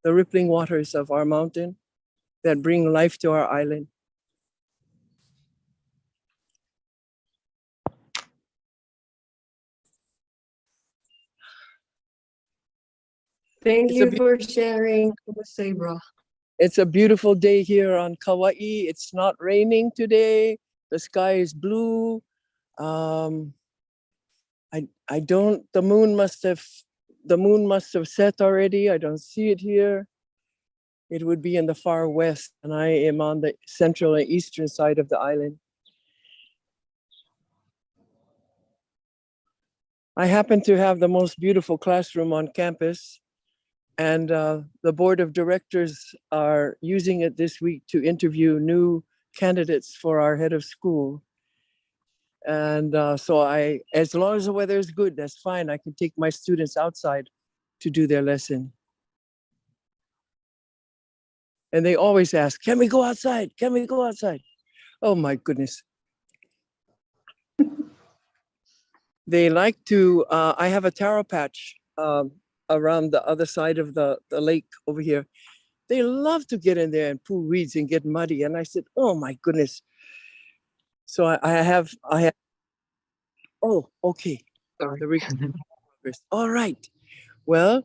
the rippling waters of our mountain that bring life to our island. Thank you for sharing, Sabra. It's a beautiful day here on Kauai. It's not raining today. The sky is blue. I don't, the moon must have set already. I don't see it here. It would be in the far west, and I am on the central and eastern side of the island. I happen to have the most beautiful classroom on campus, and the board of directors are using it this week to interview new candidates for our head of school. And so as long as the weather is good, that's fine. I can take my students outside to do their lesson. And they always ask, can we go outside? Can we go outside? Oh my goodness. They like to, I have a taro patch around the other side of the lake over here. They love to get in there and pull weeds and get muddy. And I said, oh my goodness. So I have, oh, okay. Sorry. All right. Well,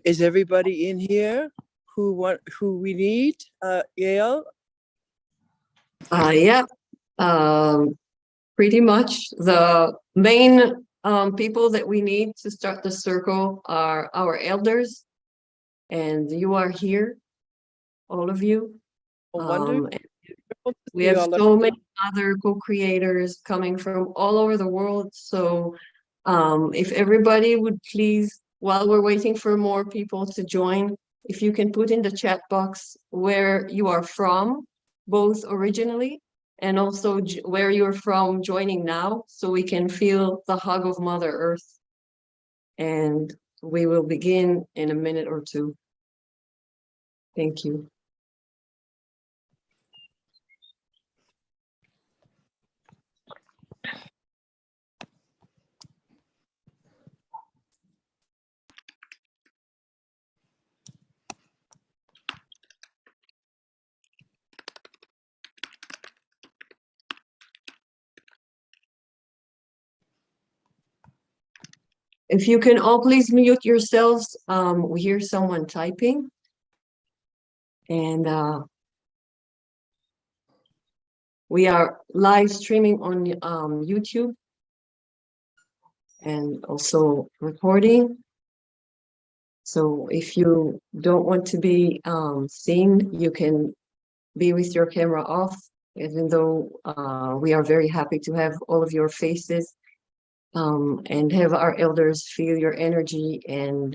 is everybody in here who we need? Yael? Yeah. Pretty much the main people that we need to start the circle are our elders, and you are here, all of you. We have so many other co-creators coming from all over the world. So if everybody would please, while we're waiting for more people to join, if you can put in the chat box where you are from, both originally and also where you're from joining now, so we can feel the hug of Mother Earth. And we will begin in a minute or two. Thank you. If you can all please mute yourselves, we hear someone typing. And we are live streaming on YouTube and also recording. So if you don't want to be seen, you can be with your camera off, even though we are very happy to have all of your faces. And have our elders feel your energy and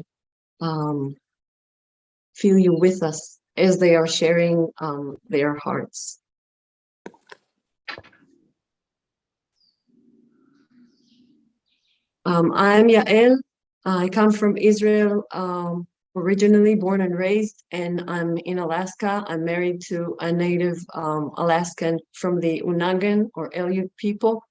feel you with us as they are sharing their hearts. I'm Yael. I come from Israel, originally born and raised, and I'm in Alaska. I'm married to a native Alaskan from the Unagan or Aleut people.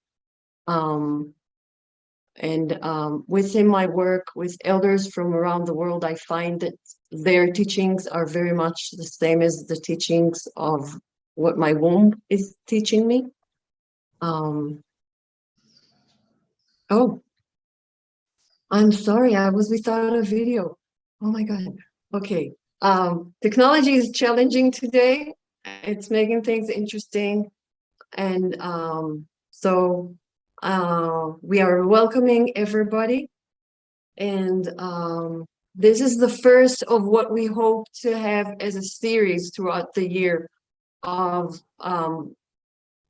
And within my work with elders from around the world, I find that their teachings are very much the same as the teachings of what my womb is teaching me. Oh, I'm sorry, I was without a video. Oh my God. Okay. Technology is challenging today. It's making things interesting. And so we are welcoming everybody. And this is the first of what we hope to have as a series throughout the year of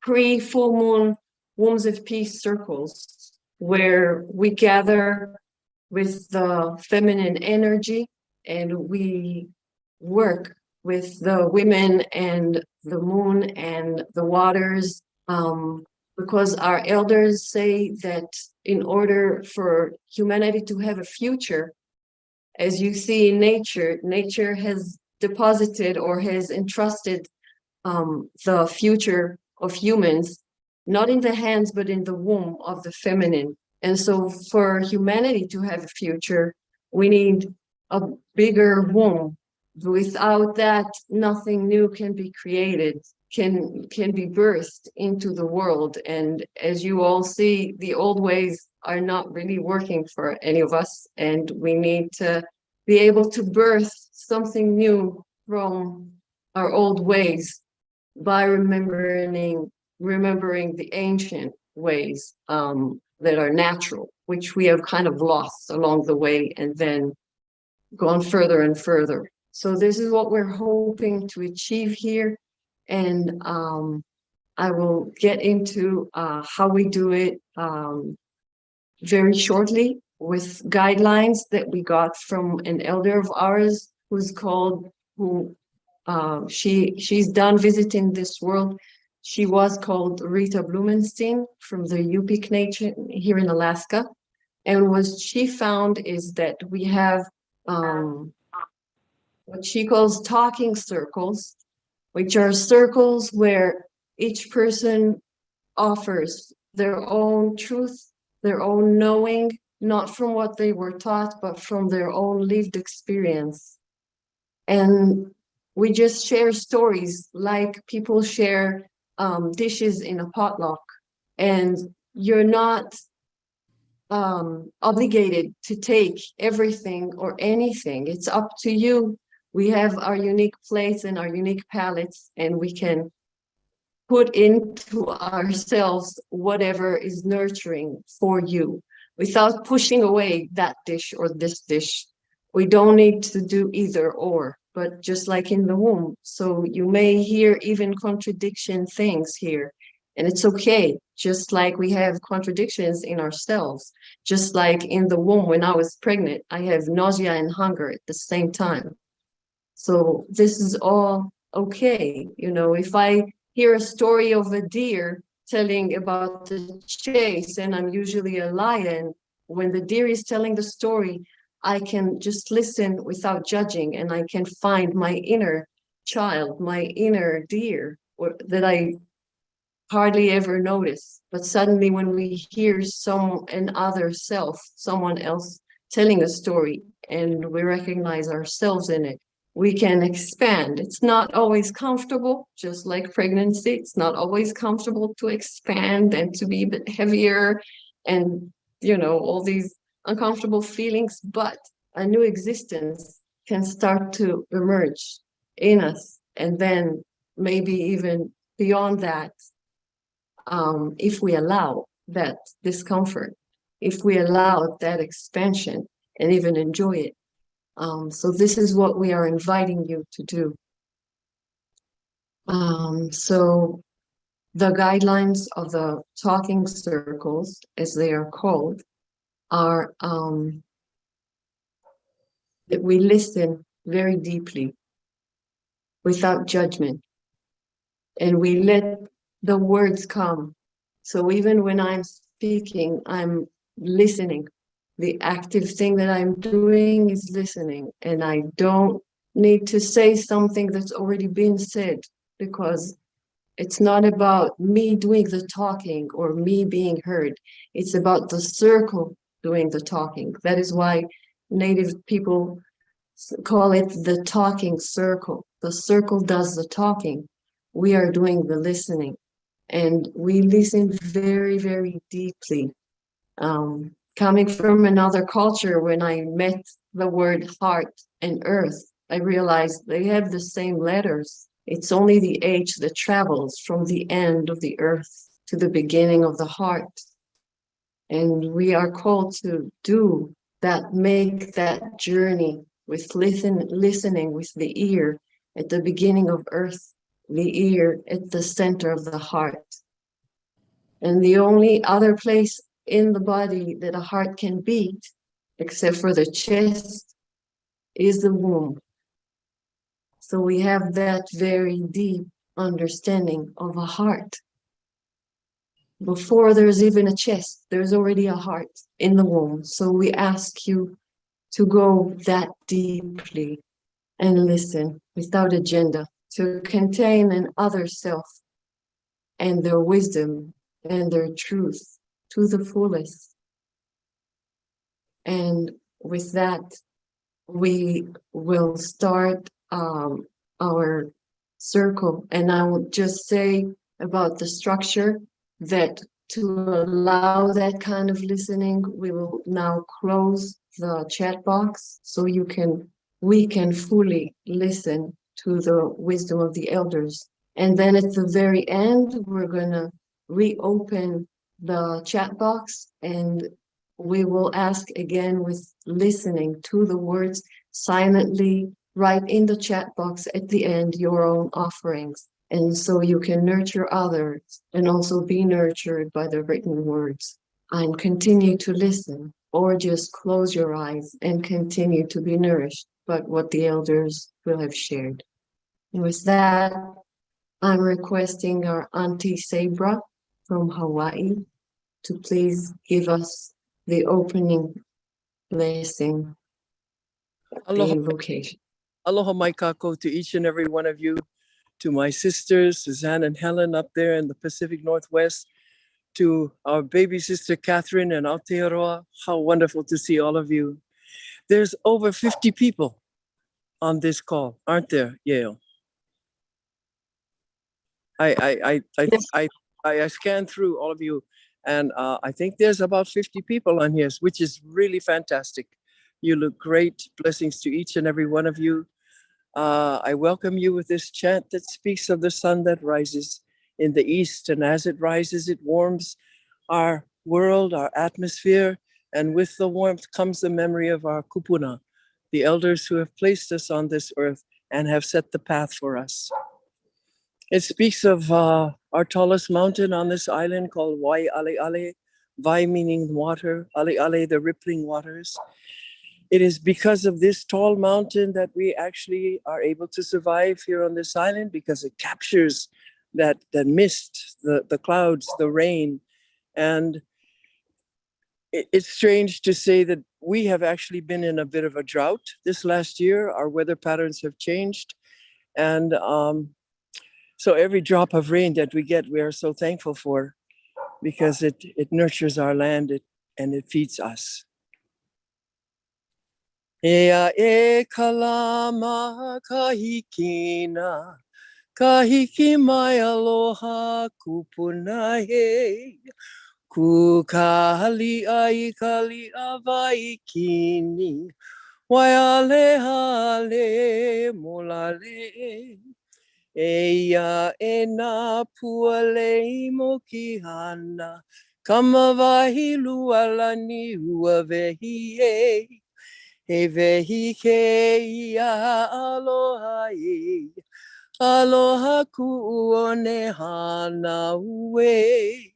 pre-full moon Wombs of Peace circles, where we gather with the feminine energy and we work with the women and the moon and the waters, because our elders say that in order for humanity to have a future, as you see in nature, nature has deposited or has entrusted the future of humans, not in the hands, but in the womb of the feminine. And so for humanity to have a future, we need a bigger womb Without that, nothing new can be created, can be birthed into the world. And as you all see, the old ways are not really working for any of us, and we need to be able to birth something new from our old ways by remembering the ancient ways that are natural, which we have kind of lost along the way and then gone further and further. So this is what we're hoping to achieve here. And I will get into how we do it very shortly with guidelines that we got from an elder of ours she's done visiting this world. She was called Rita Blumenstein from the Yupik Nation here in Alaska. And what she found is that we have what she calls talking circles, which are circles where each person offers their own truth, their own knowing, not from what they were taught, but from their own lived experience. And we just share stories like people share dishes in a potluck. And you're not obligated to take everything or anything. It's up to you. We have our unique plates and our unique palettes, and we can put into ourselves whatever is nurturing for you without pushing away that dish or this dish. We don't need to do either or, but just like in the womb. So you may hear even contradiction things here, and it's okay. Just like we have contradictions in ourselves, just like in the womb when I was pregnant, I have nausea and hunger at the same time. So this is all okay. You know, if I hear a story of a deer telling about the chase, and I'm usually a lion, when the deer is telling the story, I can just listen without judging, and I can find my inner child, my inner deer, that I hardly ever notice. But suddenly when we hear another self, someone else telling a story, and we recognize ourselves in it, we can expand. It's not always comfortable, just like pregnancy. It's not always comfortable to expand and to be a bit heavier and, you know, all these uncomfortable feelings, but a new existence can start to emerge in us. And then maybe even beyond that, if we allow that discomfort, if we allow that expansion and even enjoy it. So this is what we are inviting you to do. So the guidelines of the talking circles, as they are called, are that we listen very deeply without judgment, and we let the words come. So even when I'm speaking, I'm listening. The active thing that I'm doing is listening, and I don't need to say something that's already been said, because it's not about me doing the talking or me being heard. It's about the circle doing the talking. That is why Native people call it the talking circle. The circle does the talking. We are doing the listening, and we listen very, very deeply. Coming from another culture, when I met the word heart and earth, I realized they have the same letters. It's only the H that travels from the end of the earth to the beginning of the heart. And we are called to do that, make that journey with listening with the ear at the beginning of earth, the ear at the center of the heart. And the only other place in the body that a heart can beat, except for the chest, is the womb. So we have that very deep understanding of a heart. Before there's even a chest, there's already a heart in the womb. So we ask you to go that deeply and listen without agenda, to contain an other self and their wisdom and their truth to the fullest. And with that, we will start our circle. And I will just say about the structure that to allow that kind of listening, we will now close the chat box so we can fully listen to the wisdom of the elders. And then at the very end, we're gonna reopen the chat box and we will ask again with listening to the words silently. Write in the chat box at the end your own offerings. And so you can nurture others and also be nurtured by the written words and continue to listen, or just close your eyes and continue to be nourished by what the elders will have shared. And with that, I'm requesting our Auntie Sabra from Hawaii to please give us the opening blessing, the Aloha, invocation. aloha mai kako to each and every one of you, to my sisters, Suzanne and Helen up there in the Pacific Northwest, to our baby sister, Catherine and Aotearoa. How wonderful to see all of you. There's over 50 people on this call, aren't there, Yale? Yes. I scanned through all of you, and I think there's about 50 people on here, which is really fantastic. You look great. Blessings to each and every one of you. I welcome you with this chant that speaks of the sun that rises in the east, and as it rises, it warms our world, our atmosphere, and with the warmth comes the memory of our kupuna, the elders who have placed us on this earth and have set the path for us. It speaks of our tallest mountain on this island called Wai Ale Ale, Vai meaning water, Ale Ale, the rippling waters. It is because of this tall mountain that we actually are able to survive here on this island, because it captures that mist, the clouds, the rain. And it's strange to say that we have actually been in a bit of a drought this last year. Our weather patterns have changed. And so every drop of rain that we get, we are so thankful for, because it nurtures our land and it feeds us. Ea e kalama kahikina, kahiki mai aloha kupuna he, ku kahali ai kali avaikini, waiale hale molale. Eia e nā puale mo ki hana, kamavahi lualani ua vehi e. He vehi ke ia aloha e, aloha ku one hana ue.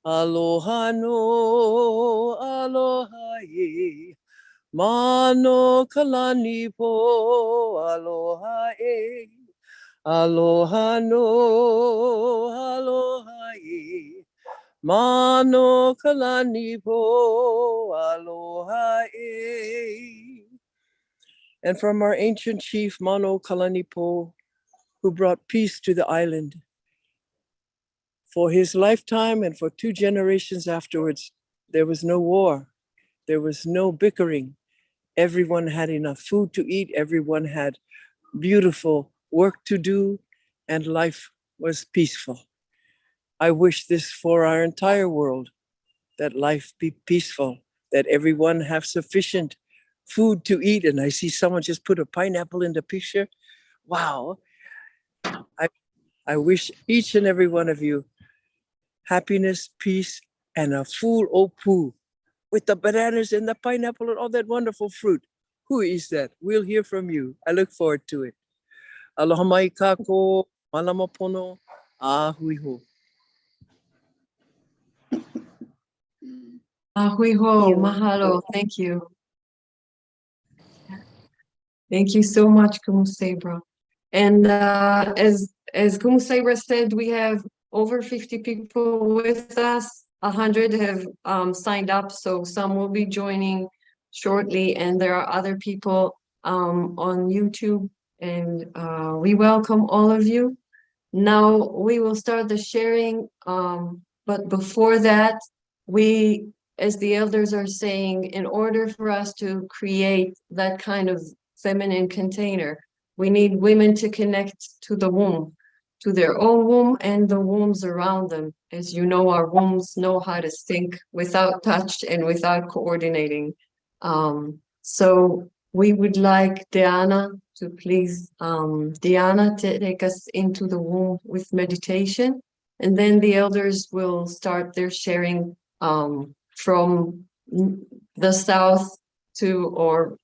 Aloha no, aloha e, mano kalani po, aloha e. Aloha no, aloha e, mano kalani po, aloha e. And from our ancient chief, Mano Kalanipo, who brought peace to the island. For his lifetime and for 2 generations afterwards, there was no war. There was no bickering. Everyone had enough food to eat. Everyone had beautiful work to do, and life was peaceful. I wish this for our entire world, that life be peaceful, that everyone have sufficient food to eat. And I see someone just put a pineapple in the picture. Wow. I wish each and every one of you happiness, peace, and a full opu with the bananas and the pineapple and all that wonderful fruit. Who is that? We'll hear from you. I look forward to it. Aloha mai kako, malama pono, ahui ho. Ahui ho, mahalo, thank you. Thank you so much, Kumu Sabra. And as Kumu Sabra said, we have over 50 people with us. 100 have signed up, so some will be joining shortly. And there are other people on YouTube, and we welcome all of you. Now we will start the sharing, but before that, we, as the elders are saying, in order for us to create that kind of feminine container, We need women to connect to the womb, to their own womb and the wombs around them. As you know, our wombs know how to sync without touch and without coordinating. So we would like Diana to please, Diana, to take us into the womb with meditation. And then the elders will start their sharing from the south to, or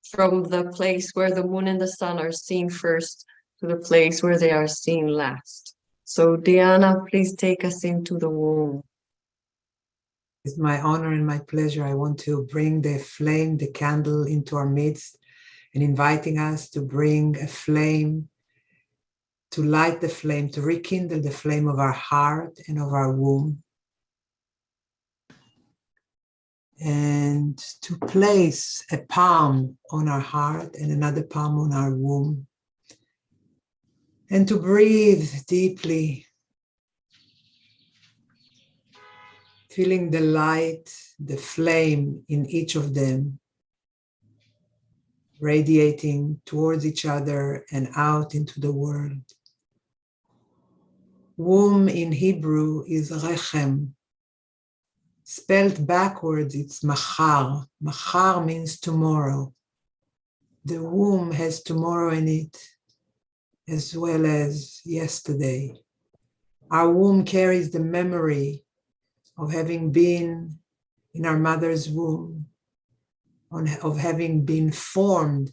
from the place where the moon and the sun are seen first to the place where they are seen last. So Diana, please take us into the womb. It's my honor and my pleasure. I want to bring the flame, the candle into our midst, and inviting us to bring a flame, to light the flame, to rekindle the flame of our heart and of our womb. And to place a palm on our heart and another palm on our womb. And to breathe deeply, feeling the light, the flame in each of them, radiating towards each other and out into the world. Womb in Hebrew is rechem. Spelled backwards, it's machar. Machar means tomorrow. The womb has tomorrow in it, as well as yesterday. Our womb carries the memory of having been in our mother's womb, of having been formed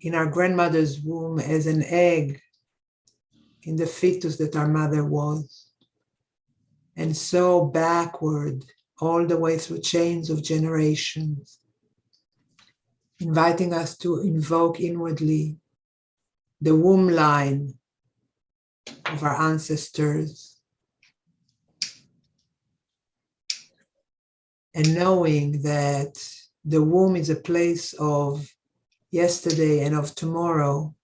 in our grandmother's womb as an egg in the fetus that our mother was. And so backward, all the way through chains of generations, inviting us to invoke inwardly the womb line of our ancestors, and knowing that the womb is a place of yesterday and of tomorrow.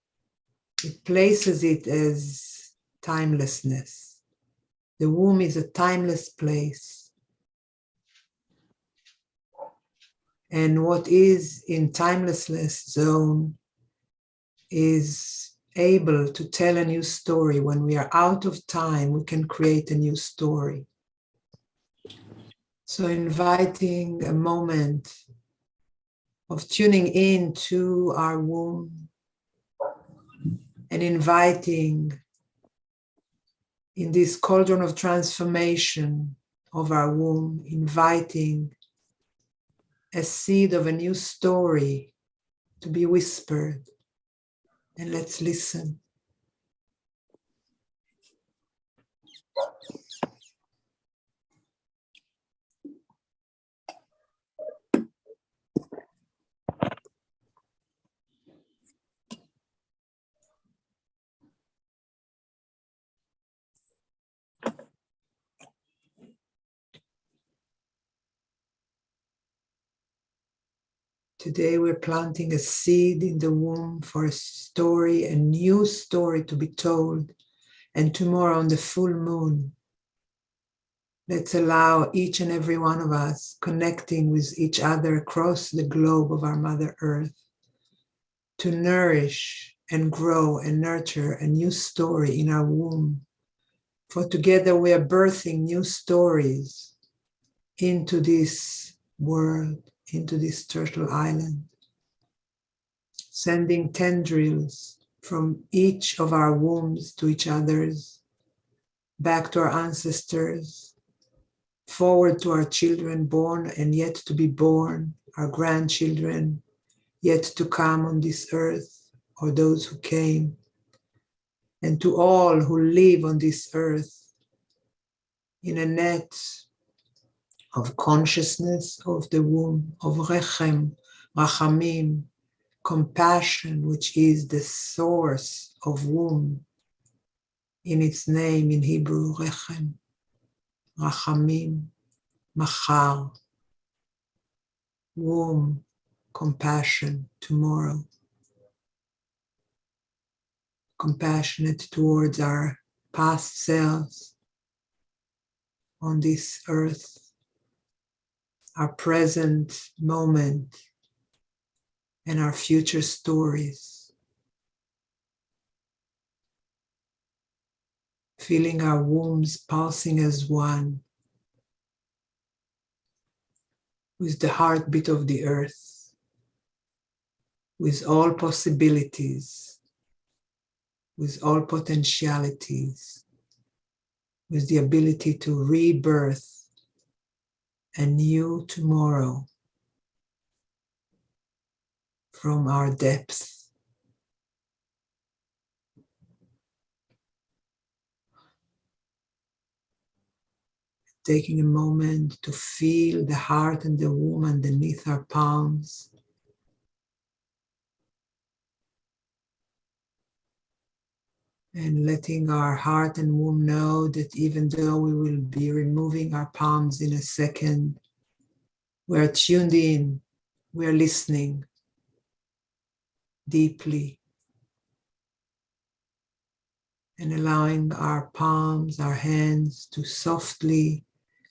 It places it as timelessness. The womb is a timeless place. And what is in timelessness zone is able to tell a new story. When we are out of time, we can create a new story. So inviting a moment of tuning in to our womb and inviting in this cauldron of transformation of our womb, inviting a seed of a new story to be whispered. And let's listen. Today we're planting a seed in the womb for a story, a new story to be told. And tomorrow on the full moon, let's allow each and every one of us connecting with each other across the globe of our Mother Earth to nourish and grow and nurture a new story in our womb. For together we are birthing new stories into this world, into this turtle island, sending tendrils from each of our wombs to each other's, back to our ancestors, forward to our children born and yet to be born, our grandchildren yet to come on this earth, or those who came, and to all who live on this earth in a net of consciousness of the womb, of rechem, rachamim, compassion, which is the source of womb. In its name in Hebrew, rechem, rachamim, machar, womb, compassion, tomorrow. Compassionate towards our past selves on this earth, our present moment, and our future stories. feeling our wombs pulsing as one with the heartbeat of the earth, with all possibilities, with all potentialities, with the ability to rebirth a new tomorrow from our depths. Taking a moment to feel the heart and the womb underneath our palms. And letting our heart and womb know that even though we will be removing our palms in a second, we're tuned in, we're listening deeply, and allowing our palms, our hands to softly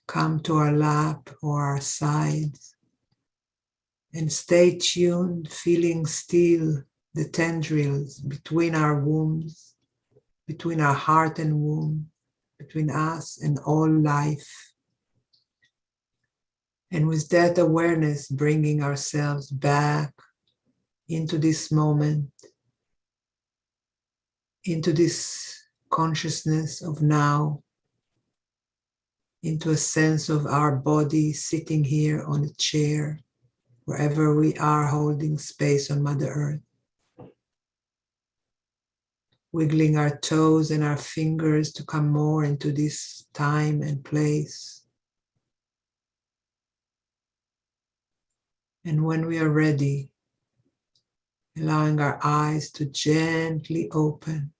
come to our lap or our sides, and stay tuned, feeling still the tendrils between our wombs, between our heart and womb, between us and all life. And with that awareness, bringing ourselves back into this moment, into this consciousness of now, into a sense of our body sitting here on a chair, wherever we are holding space on Mother Earth. Wiggling our toes and our fingers to come more into this time and place. And when we are ready, allowing our eyes to gently open.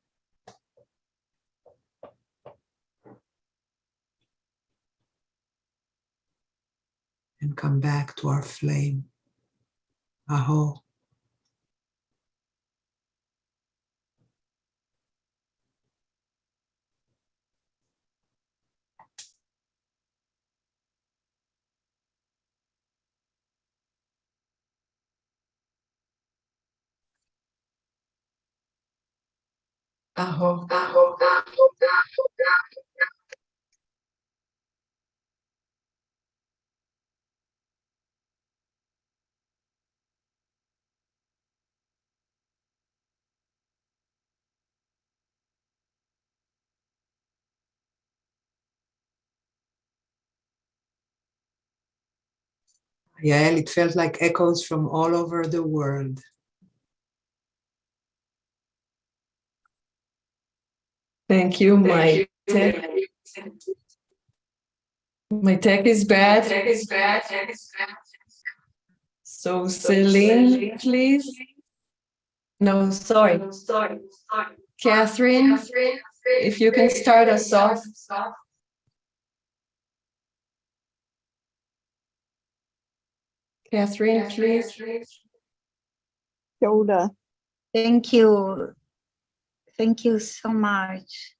And come back to our flame. Aho. Aho. Yael, it felt like echoes from all over the world. Thank you. My tech is bad. So Celine, please. No, sorry. Catherine, if you can start us off. Catherine, please. Shoulder. Thank you. Thank you so much.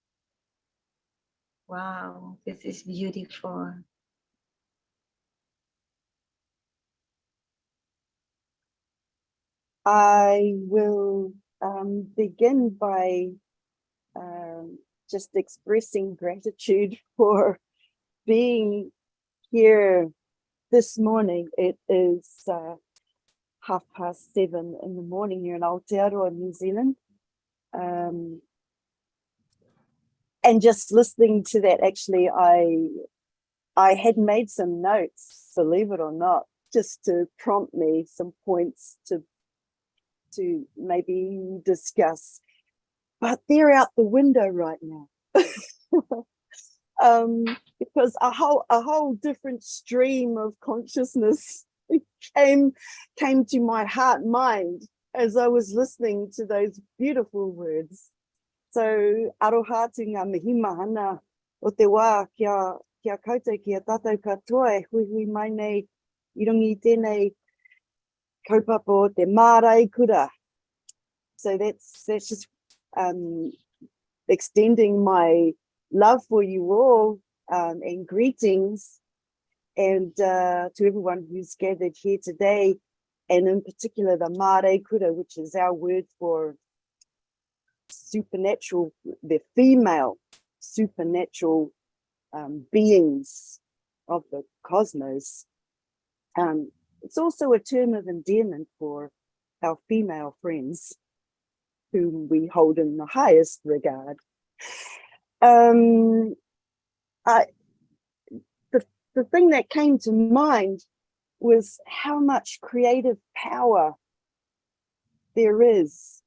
Wow, this is beautiful. I will begin by just expressing gratitude for being here this morning. It is 7:30 in the morning here in Aotearoa, New Zealand. And just listening to that, actually, I had made some notes, believe it or not, just to prompt me some points to maybe discuss, but they're out the window right now. Because a whole different stream of consciousness came to my heart mind as I was listening to those beautiful words. So aroha te ngā mihi mahana o te wā kia koutou kia tātou katoa e hui mai nei I rungi tēnei kaupapa o te mārei kura. So that's just extending my love for you all and greetings, and to everyone who's gathered here today, and in particular the mārei kura, which is our word for supernatural, the female supernatural beings of the cosmos. It's also a term of endearment for our female friends, whom we hold in the highest regard. The thing that came to mind was how much creative power there is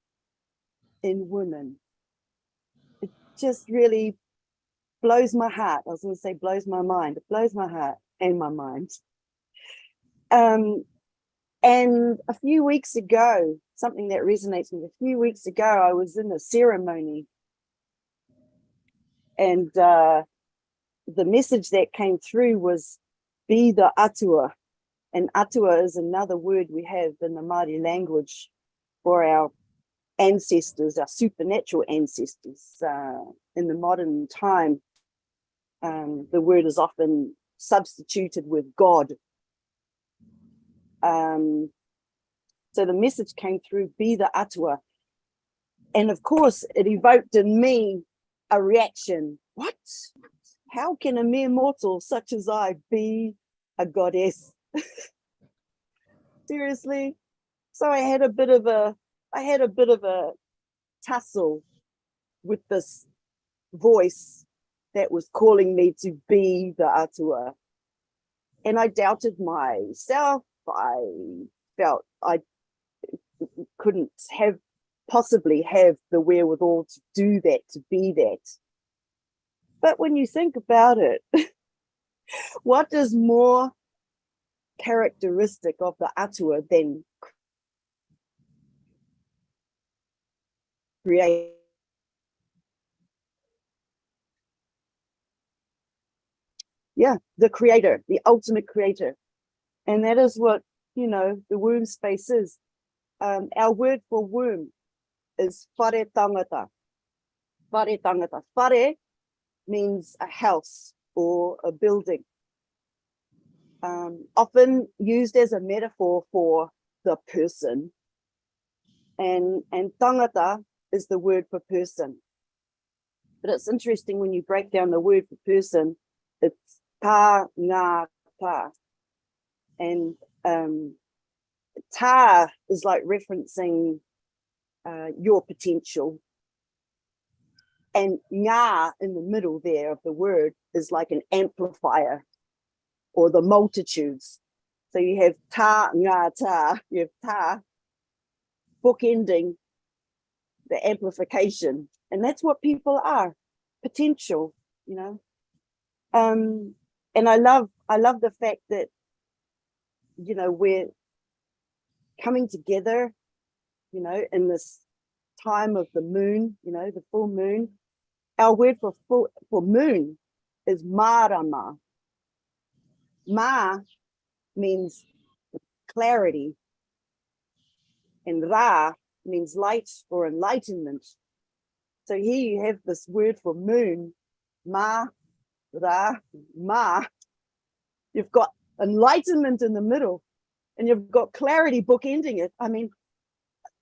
in women. It just really blows my heart. I was going to say blows my mind. It blows my heart and my mind. And a few weeks ago, something that resonates with me, a few weeks ago, I was in a ceremony, and the message that came through was, be the atua. And atua is another word we have in the Māori language for our ancestors, our supernatural ancestors. In the modern time, the word is often substituted with God. So the message came through, be the atua. And of course, it evoked in me a reaction. What? How can a mere mortal such as I be a goddess? Seriously? So I had a bit of a tussle with this voice that was calling me to be the atua. And I doubted myself. I felt I couldn't possibly have the wherewithal to do that, to be that. But when you think about it, what is more characteristic of the atua than create? Yeah, the creator, the ultimate creator. And that is what, the womb space is. Our word for womb is whare tangata. Whare tangata. Whare means a house or a building. Often used as a metaphor for the person. And tangata is the word for person. But it's interesting when you break down the word for person, it's tā ngā tā. And tā is like referencing your potential. And ngā in the middle there of the word is like an amplifier or the multitudes. So you have tā ngā tā, you have tā bookending the amplification. And that's what people are, potential, And I love the fact that, we're coming together, in this time of the moon, the full moon. Our word for moon is marama. Ma means clarity, and ra means light or enlightenment. So here you have this word for moon, ma, ra, ma. You've got enlightenment in the middle, and you've got clarity bookending it. I mean,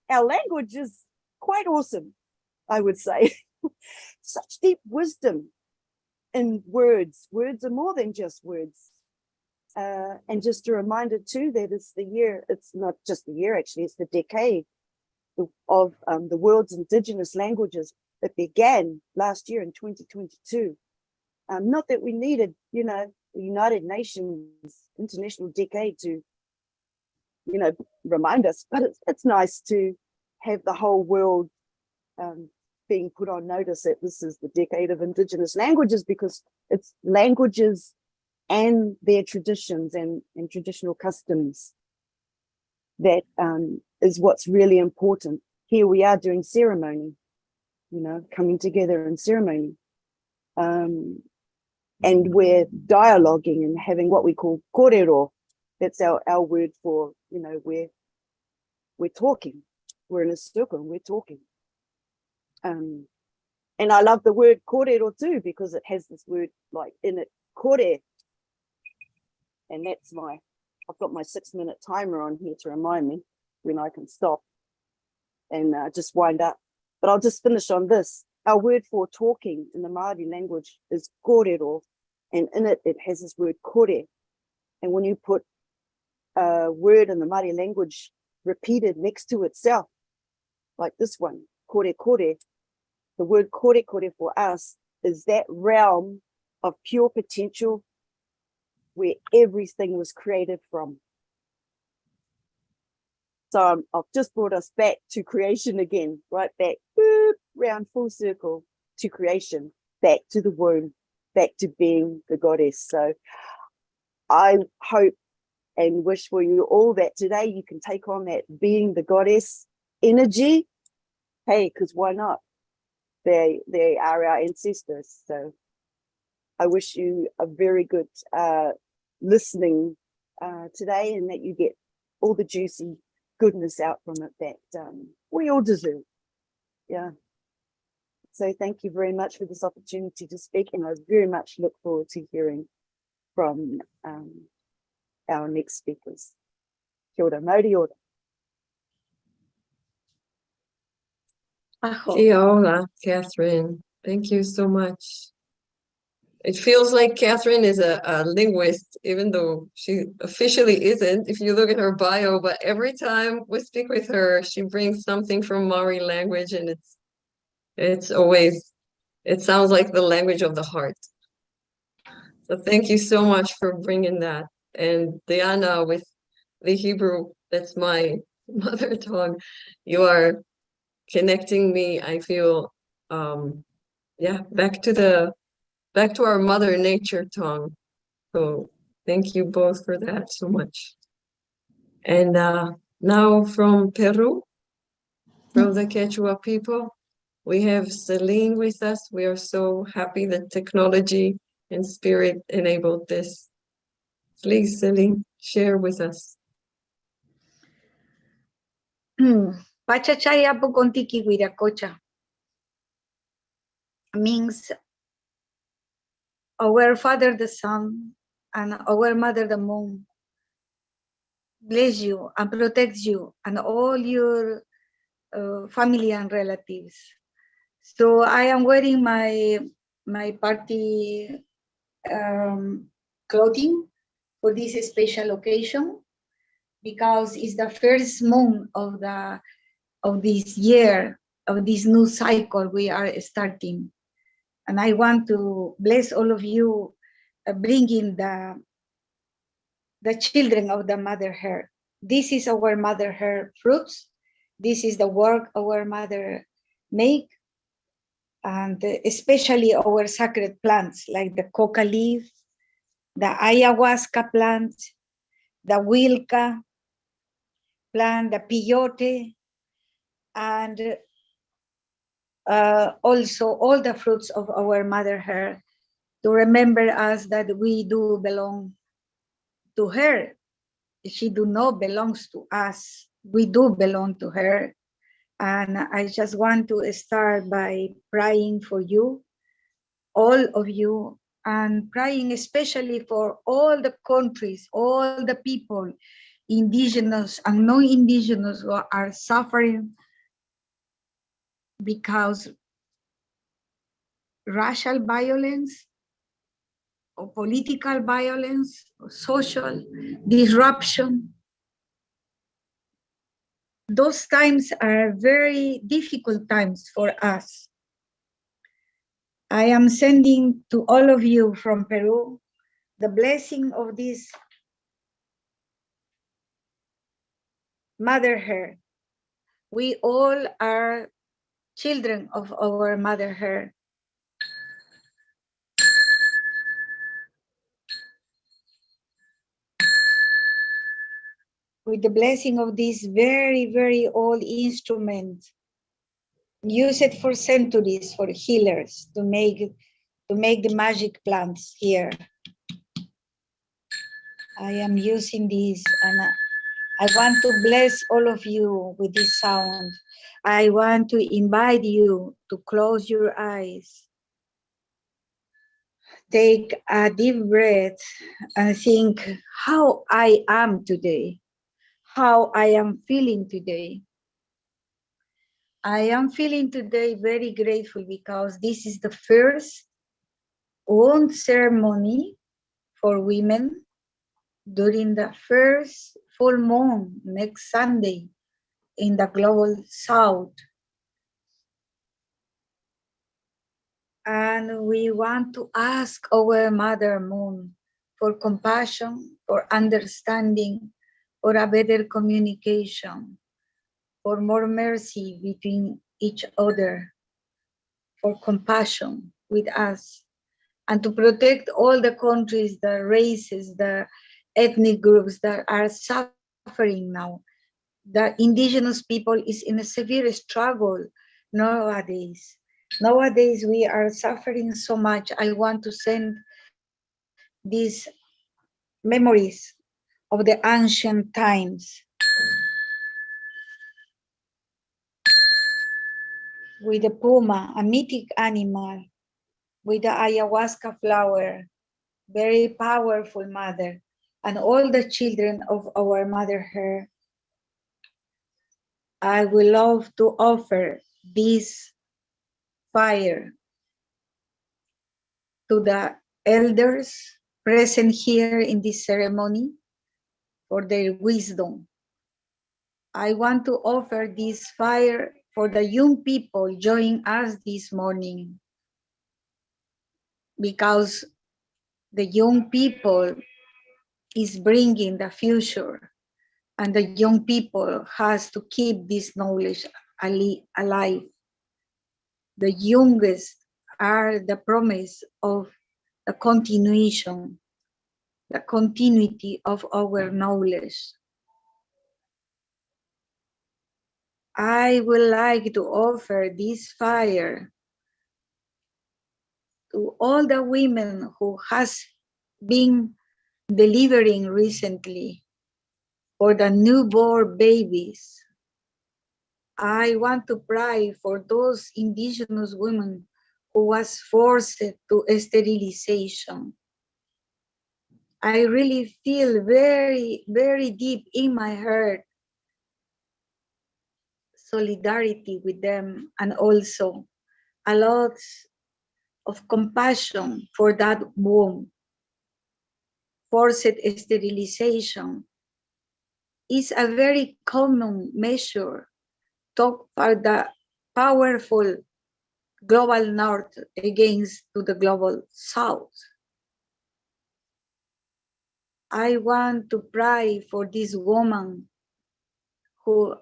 our language is quite awesome, I would say. Such deep wisdom in words. Words are more than just words. And just a reminder too that it's not just the year, actually, it's the decade of the world's indigenous languages. It began last year in 2022. Not that we needed, the United Nations International Decade to, remind us, but it's nice to have the whole world being put on notice that this is the decade of indigenous languages, because it's languages and their traditions and traditional customs that is what's really important. Here we are doing ceremony, coming together in ceremony. And we're dialoguing and having what we call kōrero. That's our word for, we're talking. We're in a circle and we're talking. And I love the word kōrero too, because it has this word like in it, kore. And that's I've got my 6-minute timer on here to remind me when I can stop and just wind up. But I'll just finish on this. our word for talking in the Māori language is kōrero, and in it, it has this word kore. And when you put a word in the Māori language repeated next to itself, like this one, kore kore, the word kore kore for us is that realm of pure potential where everything was created from. So I've just brought us back to creation again, right back, boop, round full circle to creation, back to the womb, back to being the goddess. So I hope and wish for you all that today you can take on that being the goddess energy. Hey, because why not? They are our ancestors. So I wish you a very good listening today, and that you get all the juicy goodness out from it that we all deserve. Yeah. So thank you very much for this opportunity to speak, and I very much look forward to hearing from our next speakers. Kia ora, mauri ora. Kia ora, Catherine. Thank you so much. It feels like Catherine is a linguist, even though she officially isn't, if you look at her bio, but every time we speak with her, she brings something from Maori language, and it's always, it sounds like the language of the heart. So thank you so much for bringing that. And Diana, with the Hebrew, that's my mother tongue, you are connecting me, I feel, yeah, back to our mother nature tongue. So thank you both for that so much. And now from Peru, from the Quechua people, we have Celine with us. We are so happy that technology and spirit enabled this. Please, Celine, share with us. Pachachaya Pukontiki Wiracocha means our Father the Sun and our Mother the Moon bless you and protects you and all your family and relatives. So I am wearing my party clothing for this special occasion because it's the first moon of this year, of this new cycle we are starting. And I want to bless all of you, bringing the children of the Mother Earth. This is our Mother Earth fruits. This is the work our Mother make, and especially our sacred plants like the coca leaf, the ayahuasca plant, the wilca plant, the peyote, and also all the fruits of our Mother Earth, to remember us that we do belong to her. She do not belongs to us. We do belong to her. And I just want to start by praying for you, all of you, and praying especially for all the countries, all the people, indigenous and non-indigenous, who are suffering because racial violence or political violence or social disruption. Those times are very difficult times for us. I am sending to all of you from Peru the blessing of this Mother Earth. We all are children of our Mother Earth. With the blessing of this very, very old instrument, used for centuries for healers to make the magic plants here. I am using this, and I want to bless all of you with this sound. I want to invite you to close your eyes. Take a deep breath and think how I am today, how I am feeling today. I am feeling today very grateful because this is the first WOP ceremony for women during the first full moon next Sunday in the global south. And we want to ask our Mother Moon for compassion, for understanding, for a better communication, for more mercy between each other, for compassion with us, and to protect all the countries, the races, the ethnic groups that are suffering now. The indigenous people is in a severe struggle nowadays. Nowadays, we are suffering so much. I want to send these memories of the ancient times with the puma, a mythic animal, with the ayahuasca flower, very powerful mother, and all the children of our Mother Earth. I will love to offer this fire to the elders present here in this ceremony for their wisdom. I want to offer this fire for the young people joining us this morning, because the young people is bringing the future, and the young people has to keep this knowledge alive. The youngest are the promise of the continuation, the continuity of our knowledge. I would like to offer this fire to all the women who has been delivering recently, for the newborn babies. I want to pray for those indigenous women who was forced to sterilization. I really feel very, very deep in my heart solidarity with them, and also a lot of compassion for that womb. Forced sterilization is a very common measure for the powerful global north against to the global south. I want to pray for these women who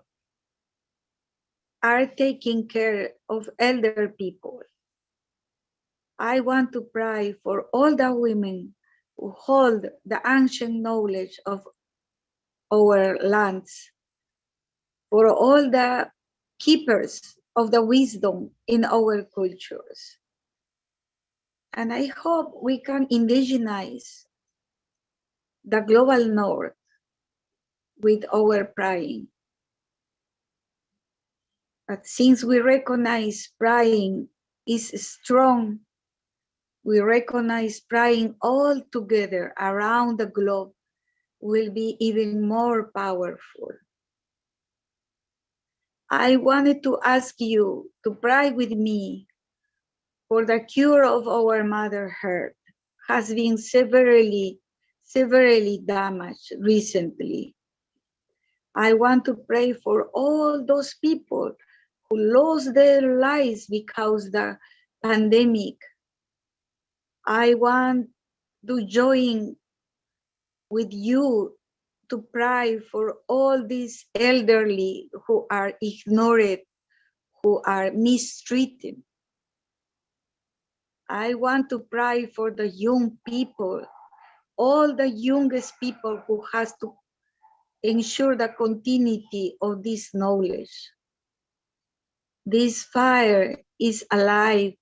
are taking care of elder people. I want to pray for all the women who hold the ancient knowledge of our lands, for all the keepers of the wisdom in our cultures. And I hope we can indigenize the global north with our praying. But since we recognize praying is strong, we recognize praying all together around the globe will be even more powerful. I wanted to ask you to pray with me for the cure of our Mother Earth has been severely damaged recently. I want to pray for all those people who lost their lives because the pandemic. I want to join with you to pray for all these elderly who are ignored, who are mistreated. I want to pray for the young people, all the youngest people who has to ensure the continuity of this knowledge. This fire is alive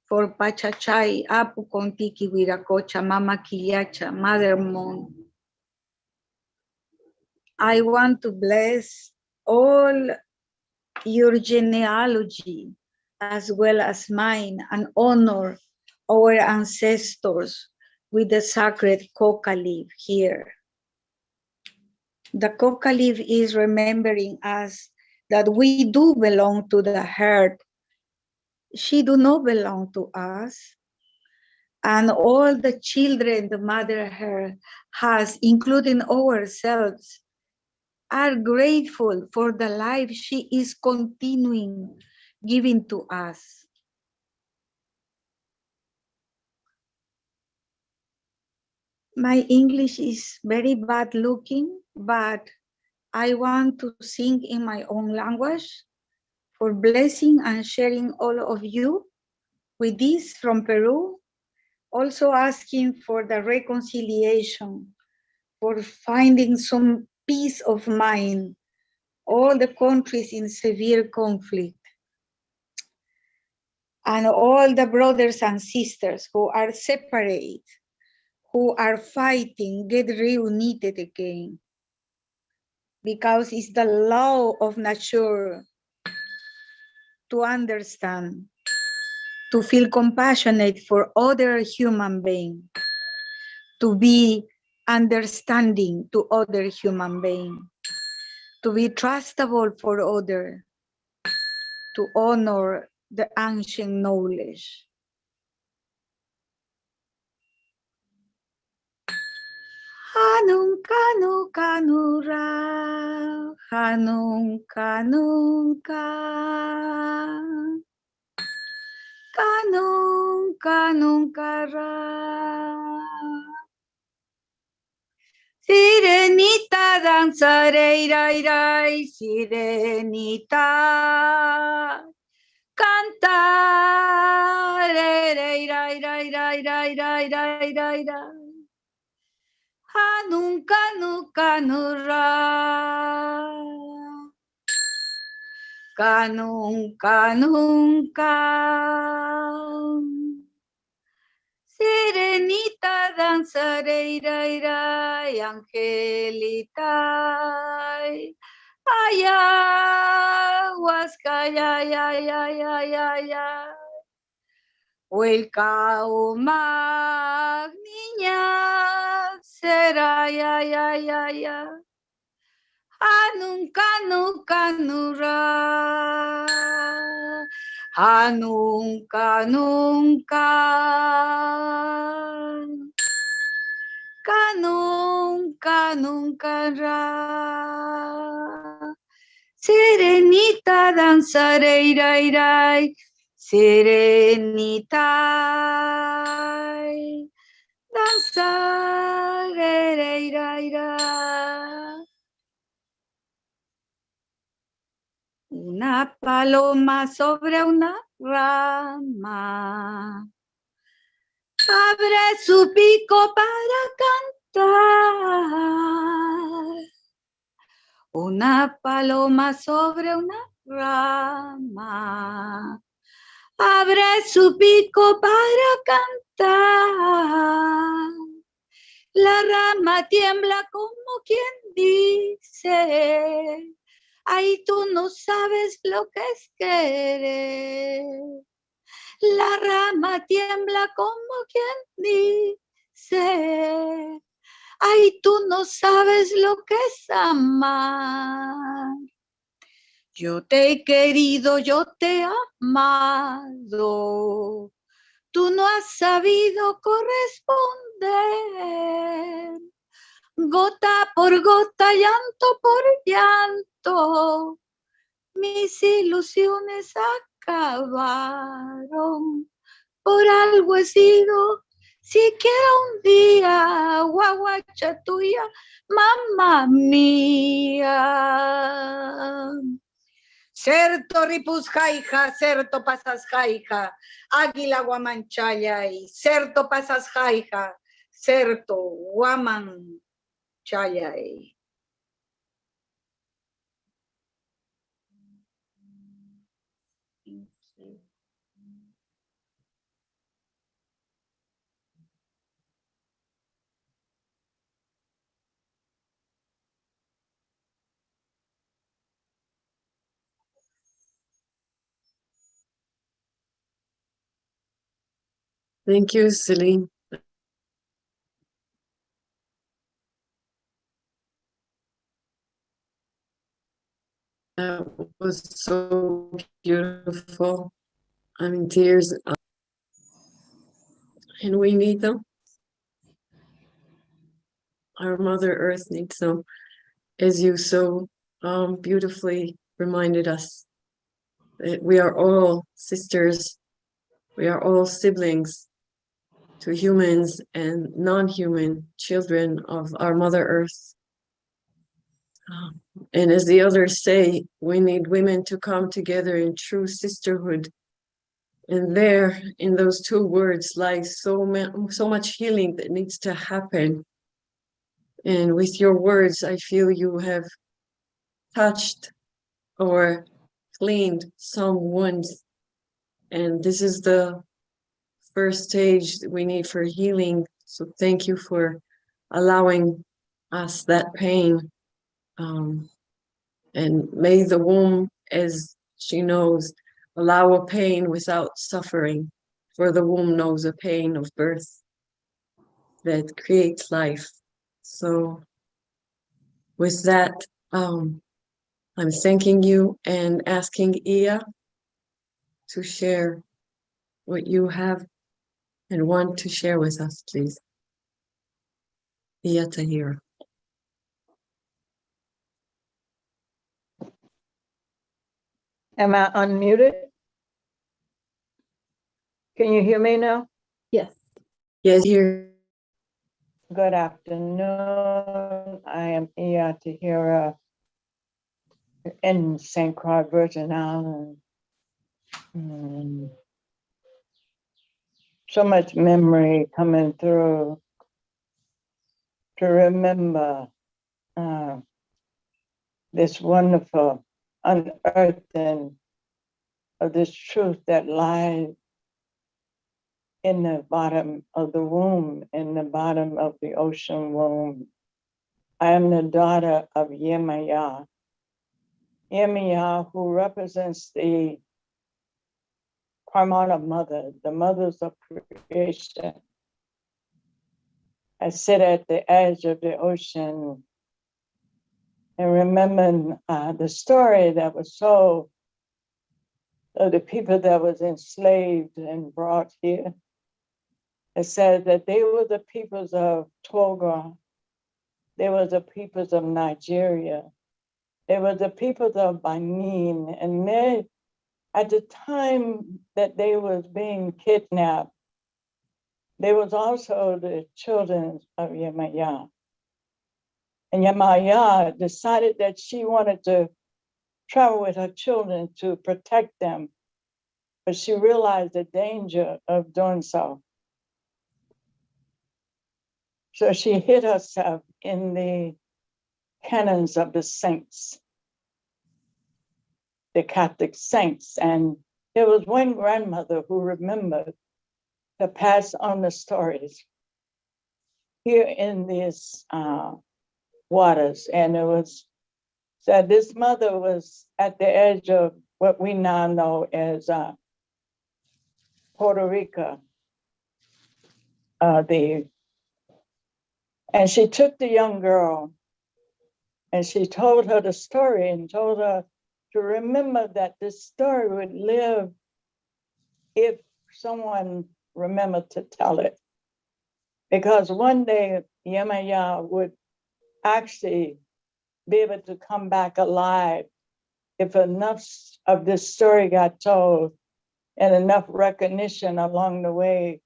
for Pachachay, Apu Kontiki Viracocha, Mama Killacha, Mother Moon. I want to bless all your genealogy as well as mine, and honor our ancestors with the sacred coca leaf here. The coca leaf is remembering us that we do belong to the herd. She do not belong to us. And all the children the mother her has, including ourselves, are grateful for the life she is continuing giving to us. My English is very bad looking, but I want to sing in my own language for blessing and sharing all of you with this from Peru, also asking for the reconciliation, for finding some peace of mind, all the countries in severe conflict, and all the brothers and sisters who are separate, who are fighting, get reunited again. Because it's the law of nature to understand, to feel compassionate for other human beings, to be understanding to other human beings, to be trustable for others, to honor the ancient knowledge. Hanung kanu kanura, hanung kanung ka, kanung kanung kara. Sirenita danzareira irai, sirenita cantar, irai irai irai irai irai irai irai irai. Nunca nunca nurra, nunca nunca. Sirenita danzareira irai, angelita. Ay, huasca, ay, ay, ay, ay, ay, ay. Welcome, niña, será, ya, ya, ya, ya. Nunca, nunca, nunca. Nunca, nunca. Nunca, nunca, ra. Sirenita danzaré, irai, irai. Sirenita danzaré, irai, irai. Una paloma sobre una rama abre su pico para cantar. Una paloma sobre una rama abre su pico para cantar. La rama tiembla como quien dice, ay, tú no sabes lo que es querer. La rama tiembla como quien dice, ay, tú no sabes lo que es amar. Yo te he querido, yo te he amado. Tú no has sabido corresponder. Gota por gota, llanto por llanto, mis ilusiones acabaron. Por algo he sido, siquiera un día, guaguacha tuya, mamá mía. Certo ripus jaija, certo pasas jaija, águila guamanchaya y certo pasas jaija, certo guaman chaya. Thank you, Celine. That was so beautiful. I'm in tears. And we need them. Our Mother Earth needs them, as you so beautifully reminded us. That we are all sisters. We are all siblings to humans and non-human children of our Mother Earth. And as the others say, we need women to come together in true sisterhood. And there, in those two words, lies so much healing that needs to happen. And with your words, I feel you have touched or cleaned some wounds. And this is the first stage that we need for healing. So thank you for allowing us that pain. And may the womb, as she knows, allow a pain without suffering, for the womb knows a pain of birth that creates life. So with that, I'm thanking you and asking Ia to share what you have and want to share with us, please. Ia Tahira. Am I unmuted? Can you hear me now? Yes. Yes, here. Good afternoon. I am Ia Tahira in St. Croix, Virgin Islands. So much memory coming through to remember this wonderful unearthing of this truth that lies in the bottom of the womb, in the bottom of the ocean womb. I am the daughter of Yemaya. Yemaya, who represents the Parmana mother, the mothers of creation. I sit at the edge of the ocean and remember the story that was told of the people that was enslaved and brought here. It said that they were the peoples of Togo, they were the peoples of Nigeria, they were the peoples of Benin, and they, at the time that they was being kidnapped, there was also the children of Yemaya. And Yemaya decided that she wanted to travel with her children to protect them, but she realized the danger of doing so. So she hid herself in the canons of the saints, the Catholic saints. And there was one grandmother who remembered to pass on the stories here in these waters. And it was said this mother was at the edge of what we now know as Puerto Rico. And she took the young girl and she told her the story and told her to remember that this story would live if someone remembered to tell it. Because one day Yemaya would actually be able to come back alive if enough of this story got told and enough recognition along the way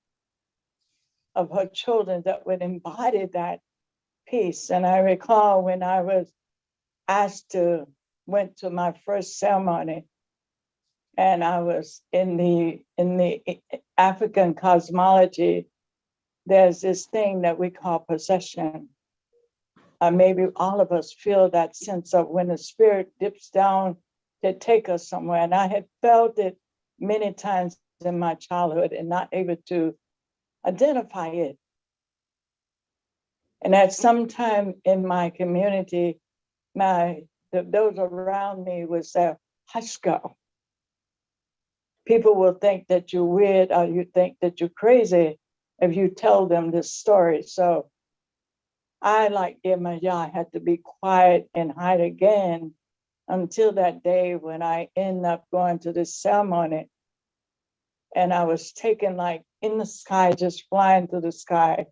of her children that would embody that peace. And I recall when I was went to my first ceremony, and I was in the African cosmology, there's this thing that we call possession. Maybe all of us feel that sense of when the spirit dips down to take us somewhere. And I had felt it many times in my childhood and not able to identify it. And at some time in my community, those around me would say, hush girl. People will think that you're weird or you think that you're crazy if you tell them this story. So I, like Yemaya, had to be quiet and hide again until that day when I ended up going to this ceremony. And I was taken like in the sky, just flying through the sky.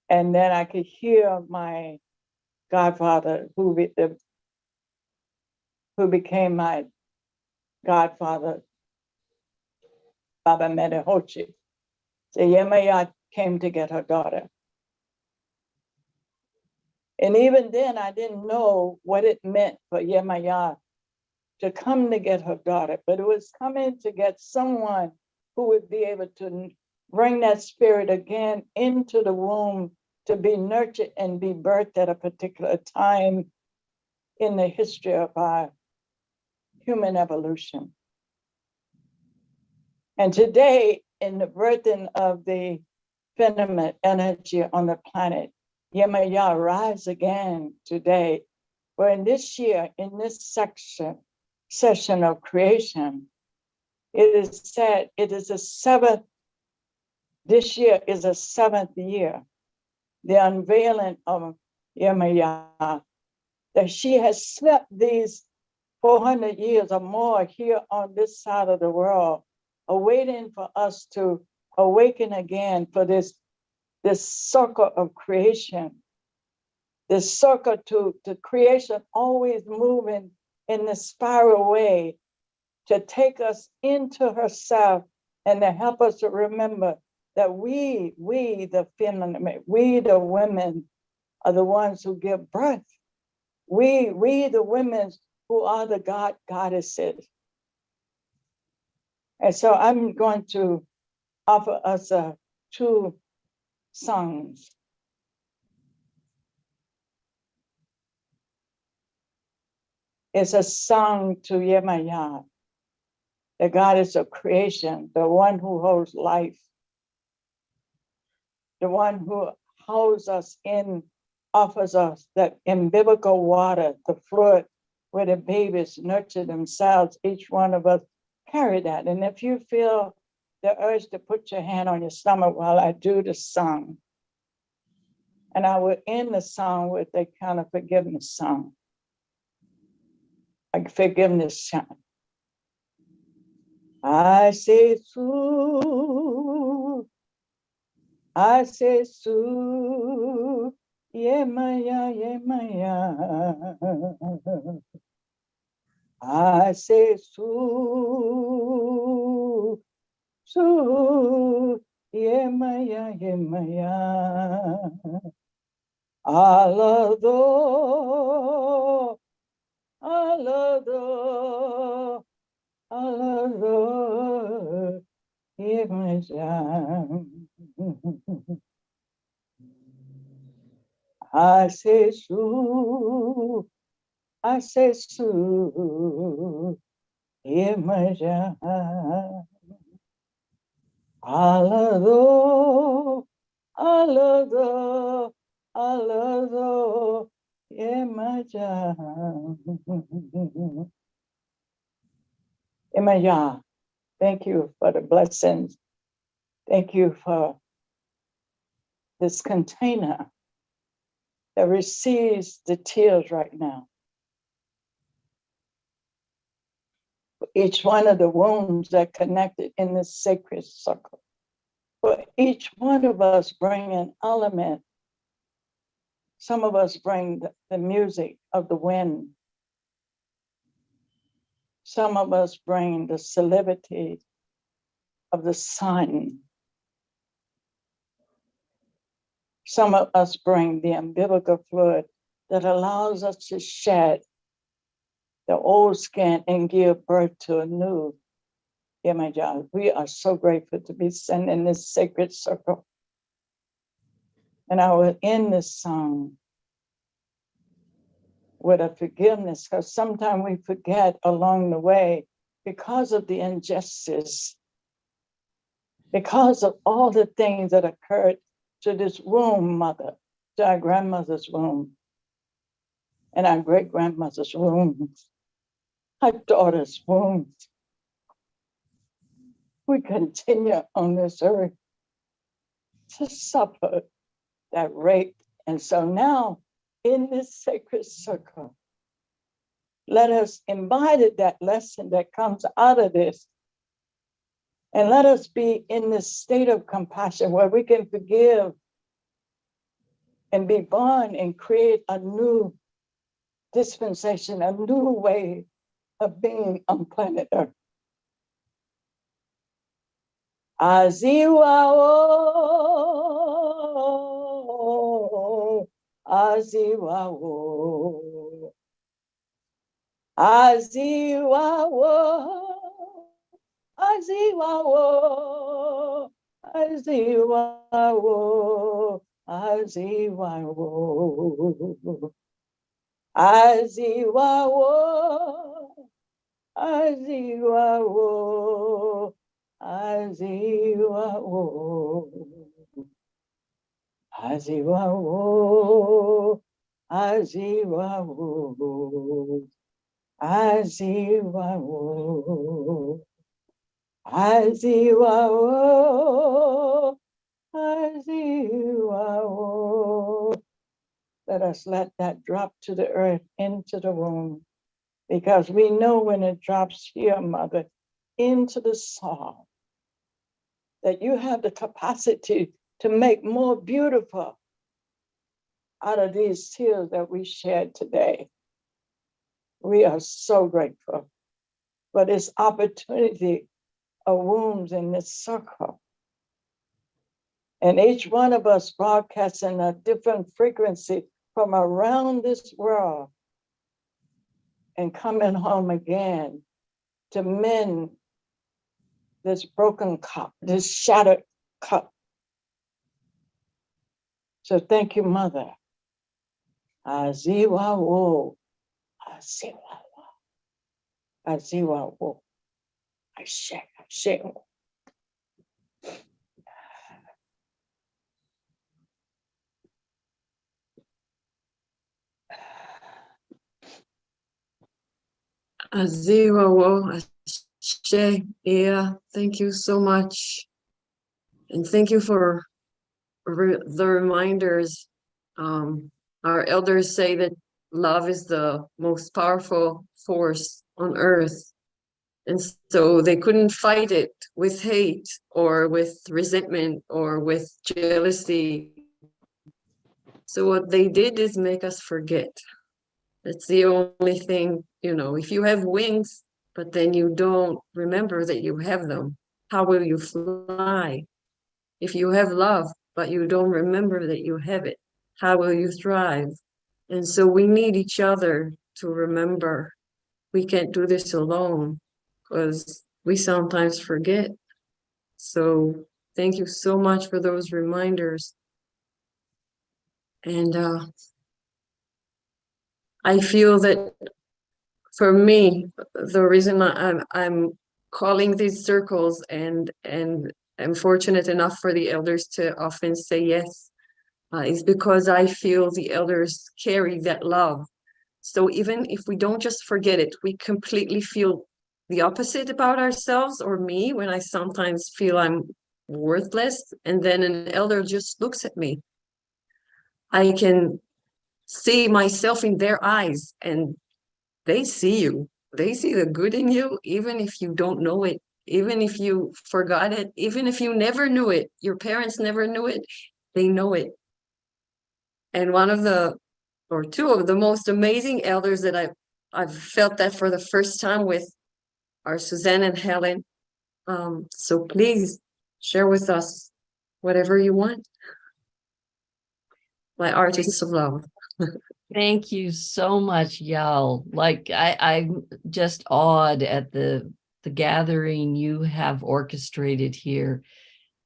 And then I could hear my godfather, who became my godfather, Baba Medehochi, say, Yemaya came to get her daughter. And even then, I didn't know what it meant for Yemaya to come to get her daughter, but it was coming to get someone who would be able to bring that spirit again into the womb to be nurtured and be birthed at a particular time in the history of our human evolution. And today, in the birthing of the feminine energy on the planet, Yemaya rise again today. Where in this year, in this session of creation, it is said it is the seventh, this year is the seventh year, the unveiling of Yemaya, that she has slept these 400 years or more here on this side of the world, awaiting for us to awaken again for this circle of creation, this circle to creation always moving in the spiral way to take us into herself and to help us to remember that we the feminine, we the women are the ones who give birth. We the women who are the goddesses. And so I'm going to offer us two songs. It's a song to Yemaya, the goddess of creation, the one who holds life, the one who holds us in, offers us that umbilical water, the fluid where the babies nurture themselves. Each one of us carry that. And if you feel the urge to put your hand on your stomach while I do the song, and I will end the song with a kind of forgiveness song, a forgiveness chant. I say Su, I say Su, Yemaya, Yemaya. I say Su, Su, Yemaya, Yemaya. Alado, Alado, Alado, Yemaya. I say Su, I say Su, Yemaya. Alado, Alado, Alado, Yemaya. Yemaya, thank you for the blessings. Thank you for this container that receives the tears right now. For each one of the wombs that connected in this sacred circle. For each one of us bring an element. Some of us bring the music of the wind. Some of us bring the solidity of the sun. Some of us bring the umbilical fluid that allows us to shed the old skin and give birth to a new image. We are so grateful to be sent in this sacred circle. And I will end this song with a forgiveness, because sometimes we forget along the way because of the injustice, because of all the things that occurred to this womb mother, to our grandmother's womb, and our great-grandmother's wombs, our daughter's wombs. We continue on this earth to suffer that rape. And so now, in this sacred circle, let us embody that lesson that comes out of this. And let us be in this state of compassion where we can forgive and be born and create a new dispensation, a new way of being on planet Earth. Aziwa-o, Aziwa-o, Aziwa-o, Aziwa-o, Aziwa-o, Aziwa-o, Aziwa-o, Aziwa-o, Aziwa-o, Aziwa-o, Aziwa-o, Aziwa-o, Aziwa-o, Aziwa-o. Let us let that drop to the earth, into the womb, because we know when it drops here, Mother, into the soul, that you have the capacity to make more beautiful out of these tears that we shared today. We are so grateful for this opportunity of wombs in this circle. And each one of us broadcasting a different frequency from around this world and coming home again to mend this broken cup, this shattered cup. So thank you, Mother. Aziwa-wo, Aziwa-wo, Aziwa-wo, Ashe, Ashe. Aziwa-wo, Ashe. Yeah, thank you so much. And thank you for the reminders. Our elders say that love is the most powerful force on earth. And so they couldn't fight it with hate or with resentment or with jealousy. So what they did is make us forget. That's the only thing, if you have wings, but then you don't remember that you have them, how will you fly? If you have love, but you don't remember that you have it, how will you thrive? And so we need each other to remember. We can't do this alone because we sometimes forget. So thank you so much for those reminders. And I feel that for me, the reason I'm calling these circles and I'm fortunate enough for the elders to often say yes, is because I feel the elders carry that love. So even if we don't just forget it, we completely feel the opposite about ourselves, or me, when I sometimes feel I'm worthless, and then an elder just looks at me. I can see myself in their eyes, and they see you. They see the good in you, even if you don't know it, even if you forgot it, even if you never knew it, your parents never knew it, they know it. And two of the most amazing elders that I've felt that for the first time with are Suzanne and Helen. So please share with us whatever you want. My artists of love. Thank you so much, Yael. Like I'm just awed at the gathering you have orchestrated here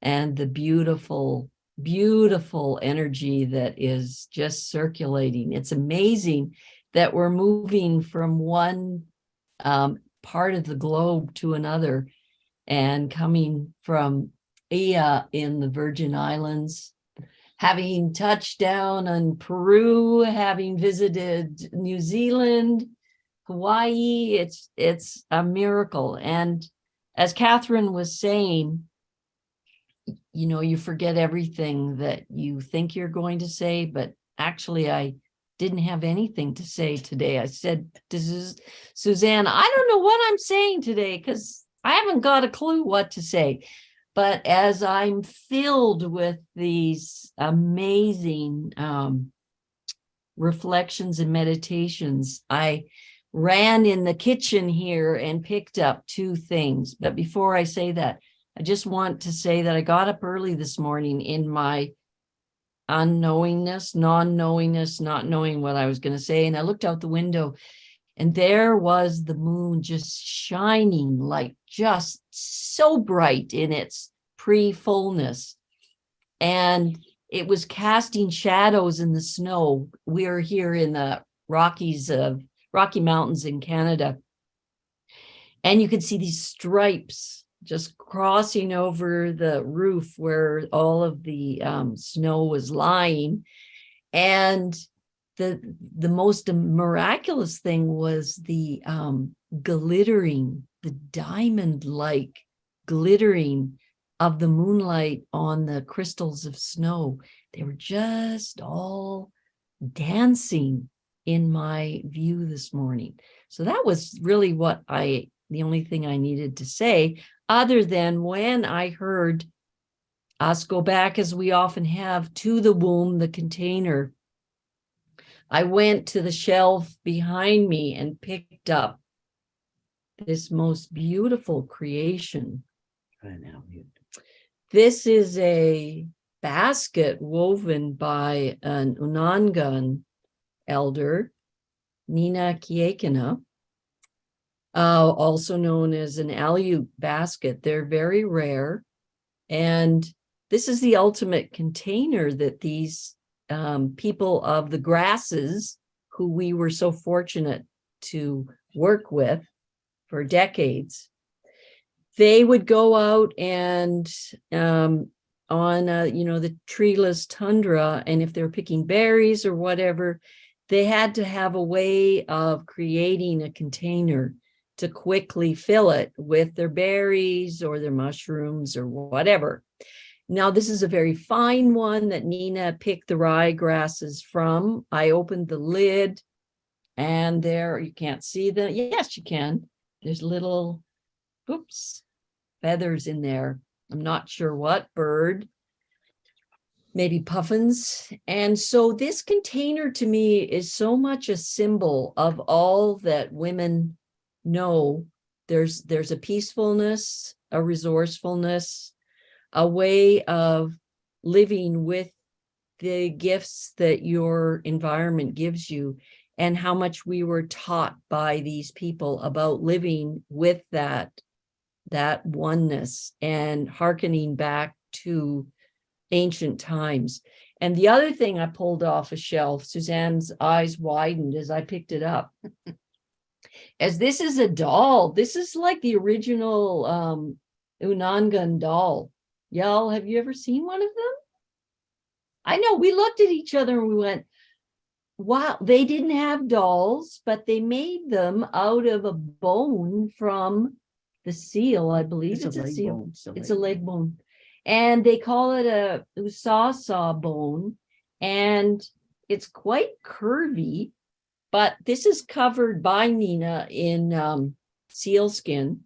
and the beautiful, beautiful energy that is just circulating. It's amazing that we're moving from one part of the globe to another and coming from Ia in the Virgin Islands, having touched down on Peru, having visited New Zealand, Hawaii, it's a miracle. And as Catherine was saying, you forget everything that you think you're going to say, but actually I didn't have anything to say today. I said, "This is Suzanne, I don't know what I'm saying today because I haven't got a clue what to say." But as I'm filled with these amazing reflections and meditations, I ran in the kitchen here and picked up two things. But before I say that, I just want to say that I got up early this morning in my unknowingness, non-knowingness, not knowing what I was going to say. And I looked out the window and there was the moon just shining, like just so bright in its pre-fullness. And it was casting shadows in the snow. We're here in the Rocky Mountains in Canada. And you could see these stripes just crossing over the roof where all of the snow was lying. And the most miraculous thing was the glittering, the diamond-like glittering of the moonlight on the crystals of snow. They were just all dancing in my view this morning. So that was really the only thing I needed to say, other than when I heard us go back, as we often have, to the womb, the container, I went to the shelf behind me and picked up this most beautiful creation. This is a basket woven by an Unangan elder, Nina Kiekina, also known as an Aleut basket. They're very rare. And this is the ultimate container that these people of the grasses, who we were so fortunate to work with for decades, they would go out and on the treeless tundra, and if they're picking berries or whatever, they had to have a way of creating a container to quickly fill it with their berries or their mushrooms or whatever. Now, this is a very fine one that Nina picked the ryegrasses from. I opened the lid, and there, you can't see them. Yes, you can. There's little, feathers in there. I'm not sure what bird, maybe puffins. And so this container to me is so much a symbol of all that women know. There's a peacefulness, a resourcefulness, a way of living with the gifts that your environment gives you, and how much we were taught by these people about living with that oneness and hearkening back to ancient times. And the other thing I pulled off a shelf, Suzanne's eyes widened as I picked it up. As this is a doll, this is like the original Unangan doll. Y'all, have you ever seen one of them? I know, we looked at each other and we went, wow, they didn't have dolls, but they made them out of a bone from the seal, I believe. It's a seal. It's a leg bone. And they call it a usasa bone. And it's quite curvy, but this is covered by Nina in seal skin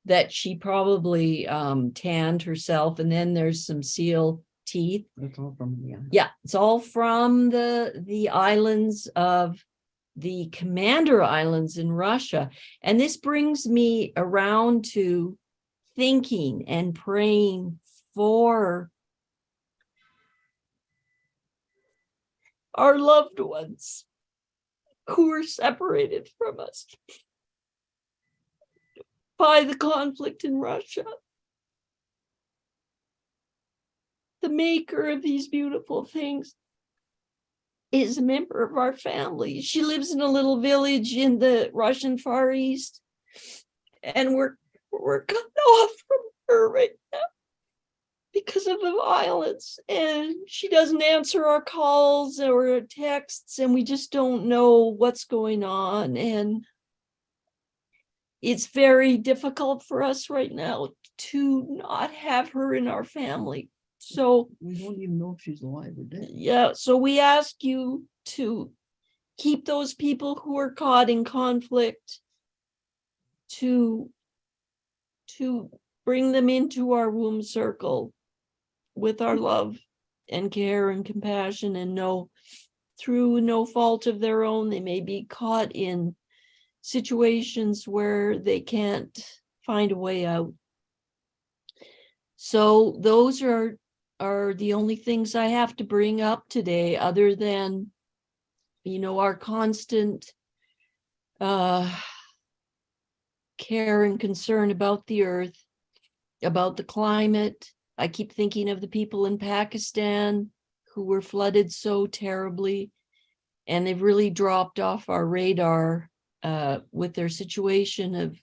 that she probably tanned herself. And then there's some seal teeth. It's all from it's all from the islands of the Commander Islands in Russia. And this brings me around to thinking and praying for our loved ones who are separated from us by the conflict in Russia. The maker of these beautiful things is a member of our family. She lives in a little village in the Russian Far East, and we're cut off from her right now because of the violence, and she doesn't answer our calls or our texts, and we just don't know what's going on. And it's very difficult for us right now to not have her in our family. So we don't even know if she's alive or dead. Yeah, so we ask you to keep those people who are caught in conflict, to bring them into our womb circle with our love and care and compassion, and know through no fault of their own, they may be caught in situations where they can't find a way out. So those are the only things I have to bring up today, other than, you know, our constant care and concern about the earth, about the climate. I keep thinking of the people in Pakistan who were flooded so terribly, and they've really dropped off our radar with their situation of,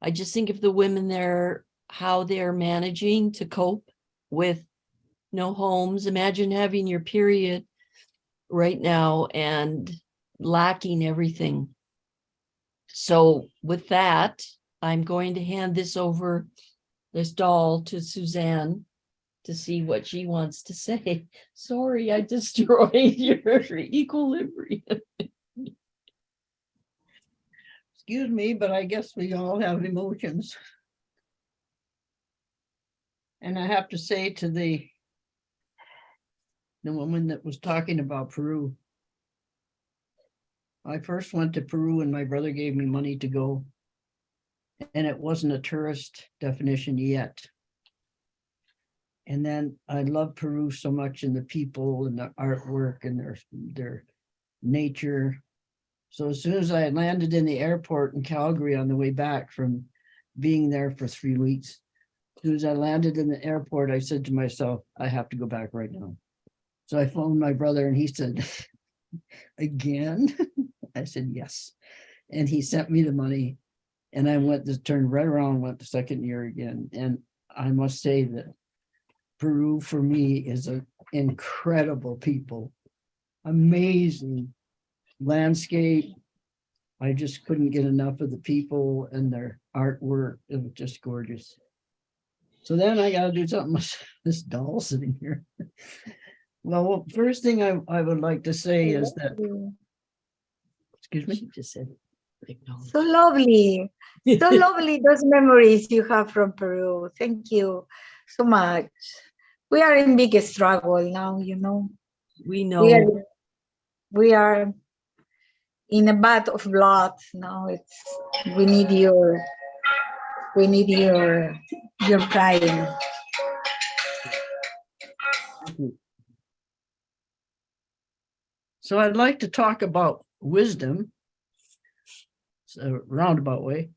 I just think of the women there, how they're managing to cope with no homes. Imagine having your period right now and lacking everything. So with that, I'm going to hand this doll to Suzanne to see what she wants to say. Sorry, I destroyed your equilibrium. Excuse me, but I guess we all have emotions. And I have to say to the woman that was talking about Peru, I first went to Peru and my brother gave me money to go. And it wasn't a tourist definition yet. And then I love Peru so much, and the people and the artwork and their nature. So as soon as I landed in the airport in Calgary on the way back from being there for 3 weeks, as soon as I landed in the airport, I said to myself, I have to go back right now. So I phoned my brother and he said, again? I said, yes. And he sent me the money. And I turned right around, went the second year again. And I must say that Peru for me is an incredible people, amazing landscape. I just couldn't get enough of the people and their artwork. It was just gorgeous. So then I got to do something with this doll sitting here. Well, first thing I would like to say is that, excuse me, She just said, So lovely. So lovely, those memories you have from Peru. Thank you so much. We are in big struggle now, you know. we know. We are in a bath of blood now. We need your crying. so I'd like to talk about wisdom. So roundabout way.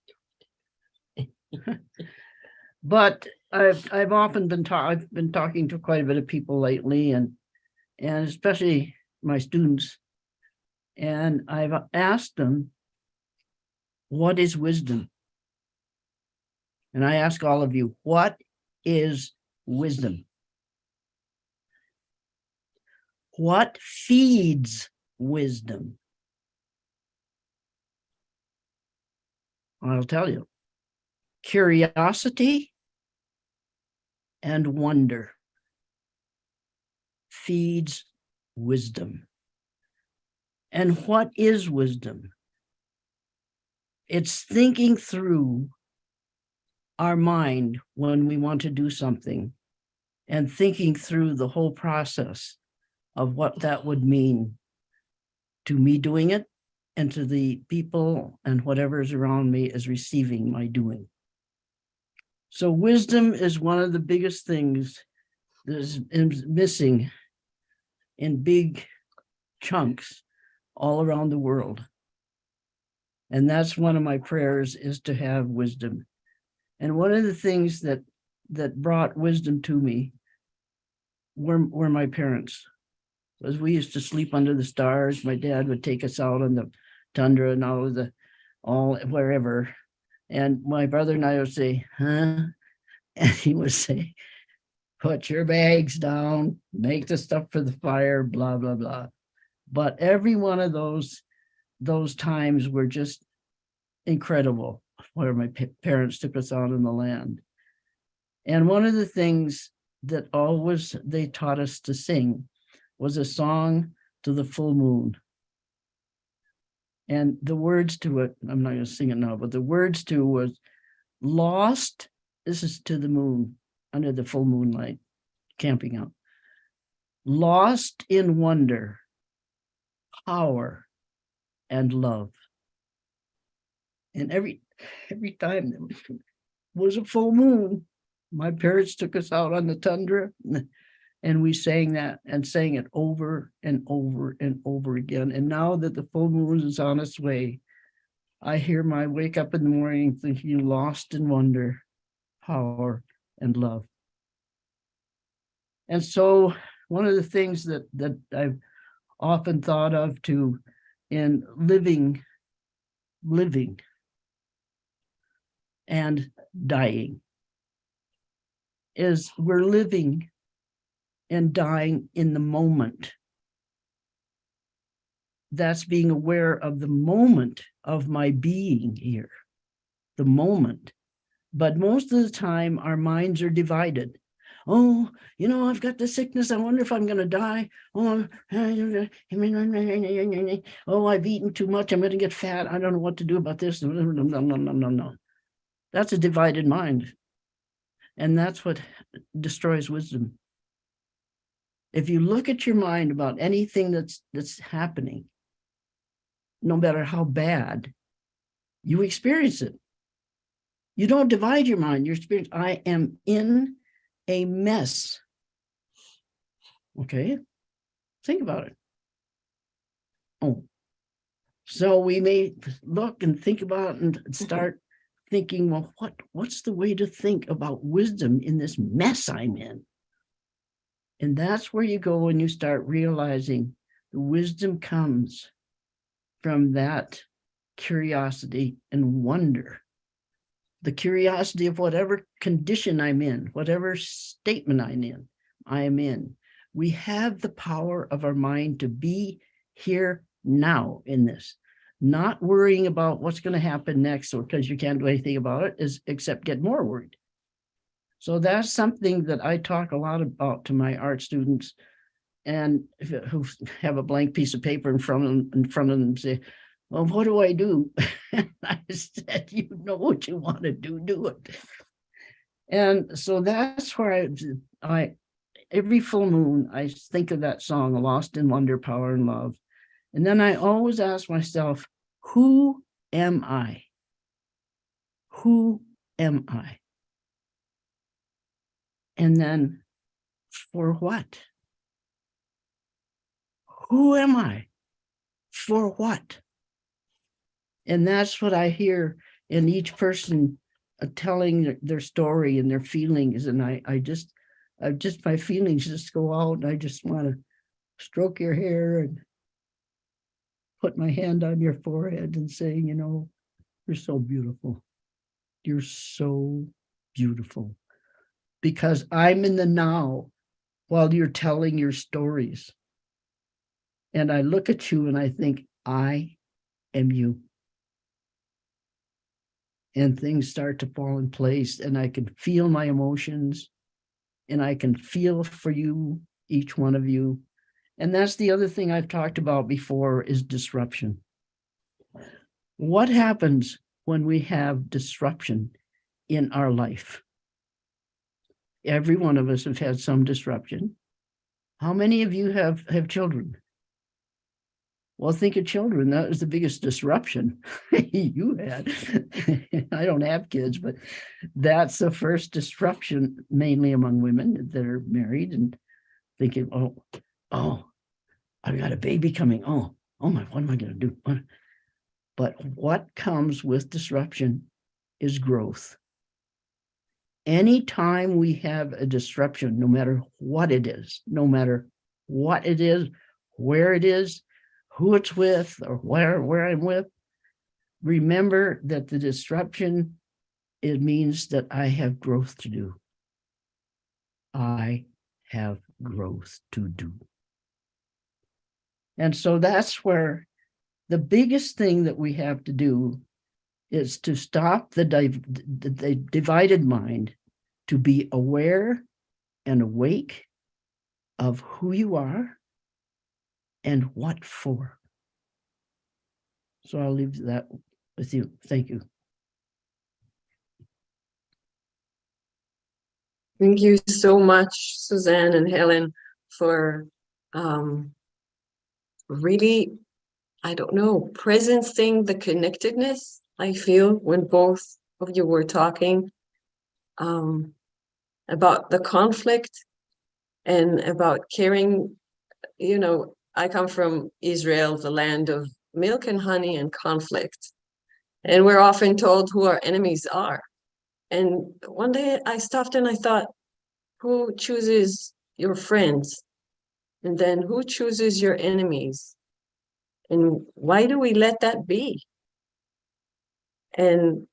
But I've often been I've been talking to quite a bit of people lately, and especially my students, and I've asked them, what is wisdom? And I ask all of you, what is wisdom? What feeds wisdom? I'll tell you. Curiosity and wonder feeds wisdom. And what is wisdom? It's thinking through our mind when we want to do something, and thinking through the whole process of what that would mean to me doing it, and to the people and whatever is around me is receiving my doing. So wisdom is one of the biggest things that is missing in big chunks all around the world. And that's one of my prayers, is to have wisdom. And one of the things that brought wisdom to me were my parents. As we used to sleep under the stars, my dad would take us out on the tundra and all wherever. And my brother and I would say, huh? And he would say, put your bags down, make the stuff for the fire, blah, blah, blah. But every one of those times were just incredible, where my parents took us out in the land. And one of the things that always they taught us to sing was a song to the full moon. And the words to it, I'm not going to sing it now, but the words to was lost. This is to the moon under the full moonlight, camping out. Lost in wonder, power, and love. And every time there was a full moon, my parents took us out on the tundra and we sang that and sang it over and over and over again. And now that the full moon is on its way, I wake up in the morning thinking lost in wonder, power, and love. And so one of the things that I've often thought of too in living and dying is we're living and dying in the moment. That's being aware of the moment of my being here, the moment. But most of the time, our minds are divided. Oh, I've got the sickness. I wonder if I'm going to die. Oh, I've eaten too much. I'm going to get fat. I don't know what to do about this. No. That's a divided mind. And that's what destroys wisdom. If you look at your mind about anything that's happening, no matter how bad, you experience it. You don't divide your mind. You experience, I am in a mess. Okay? Think about it. Oh. So we may look and think about and start thinking, well, what's the way to think about wisdom in this mess I'm in? And that's where you go and you start realizing the wisdom comes from that curiosity and wonder. The curiosity of whatever condition I'm in, whatever statement I am in. We have the power of our mind to be here now in this, not worrying about what's going to happen next, or because you can't do anything about it, except get more worried. So that's something that I talk a lot about to my art students, and who have a blank piece of paper in front of them, say, well, what do I do? And I said, you know what you want to do it. And so that's where I every full moon, I think of that song, Lost in Wonder, Power, and Love. And then I always ask myself, who am I? Who am I? And then for what? Who am I? For what? And that's what I hear in each person telling their story and their feelings. And I just my feelings just go out, and I just want to stroke your hair and put my hand on your forehead and saying, you're so beautiful. You're so beautiful. Because I'm in the now while you're telling your stories. And I look at you and I think, I am you. And things start to fall in place, and I can feel my emotions, and I can feel for you, each one of you. And that's the other thing I've talked about before, is disruption. What happens when we have disruption in our life? Every one of us have had some disruption. How many of you have children? Well, think of children. That was the biggest disruption you had. I don't have kids, but that's the first disruption, mainly among women that are married and thinking, oh, I've got a baby coming. Oh my, what am I going to do? But what comes with disruption is growth. Anytime we have a disruption, no matter what it is, where it is, who it's with, or where I'm with, remember that the disruption, it means that I have growth to do. I have growth to do. And so that's where the biggest thing that we have to do is to stop the divided mind, to be aware and awake of who you are and what for? So I'll leave that with you. Thank you. Thank you so much, Suzanne and Helen, for really, I don't know, presencing the connectedness I feel when both of you were talking about the conflict and about caring. You know, I come from Israel, the land of milk and honey and conflict. And we're often told who our enemies are. And one day I stopped and I thought, who chooses your friends? And then who chooses your enemies? And why do we let that be? And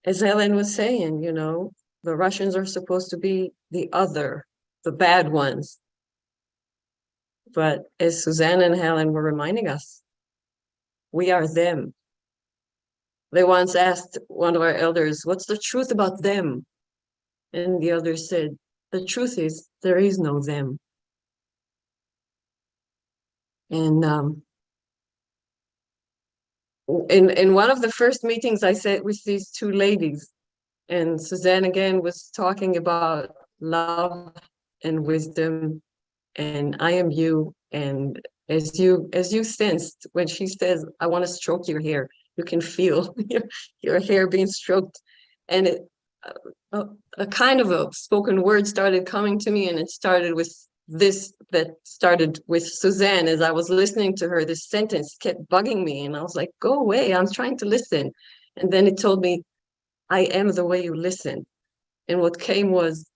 as Helen was saying, you know, the Russians are supposed to be the other, the bad ones. But as Suzanne and Helen were reminding us, we are them. They once asked one of our elders, what's the truth about them? And the other said, the truth is there is no them. And in one of the first meetings I sat with these two ladies, and Suzanne again was talking about love and wisdom, and I am you. And as you sensed when she says, I want to stroke your hair, you can feel your hair being stroked. And a kind of a spoken word started coming to me, and it started with this, that started with Suzanne. As I was listening to her, this sentence kept bugging me, and I was like, go away, I'm trying to listen. And then it told me, I am the way you listen. And what came was,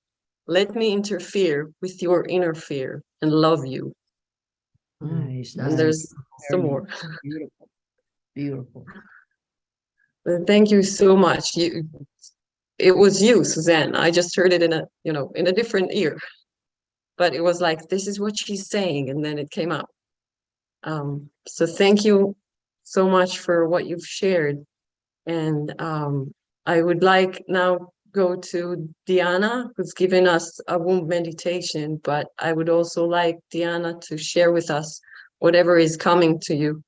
let me interfere with your inner fear and love you. Nice. And there's some Very more. beautiful. Beautiful. Thank you so much. It was you, Suzanne. I just heard it in a different ear. But it was like, this is what she's saying, and then it came out. So thank you so much for what you've shared. And I would like now go to Diana, who's given us a womb meditation, but I would also like Diana to share with us whatever is coming to you,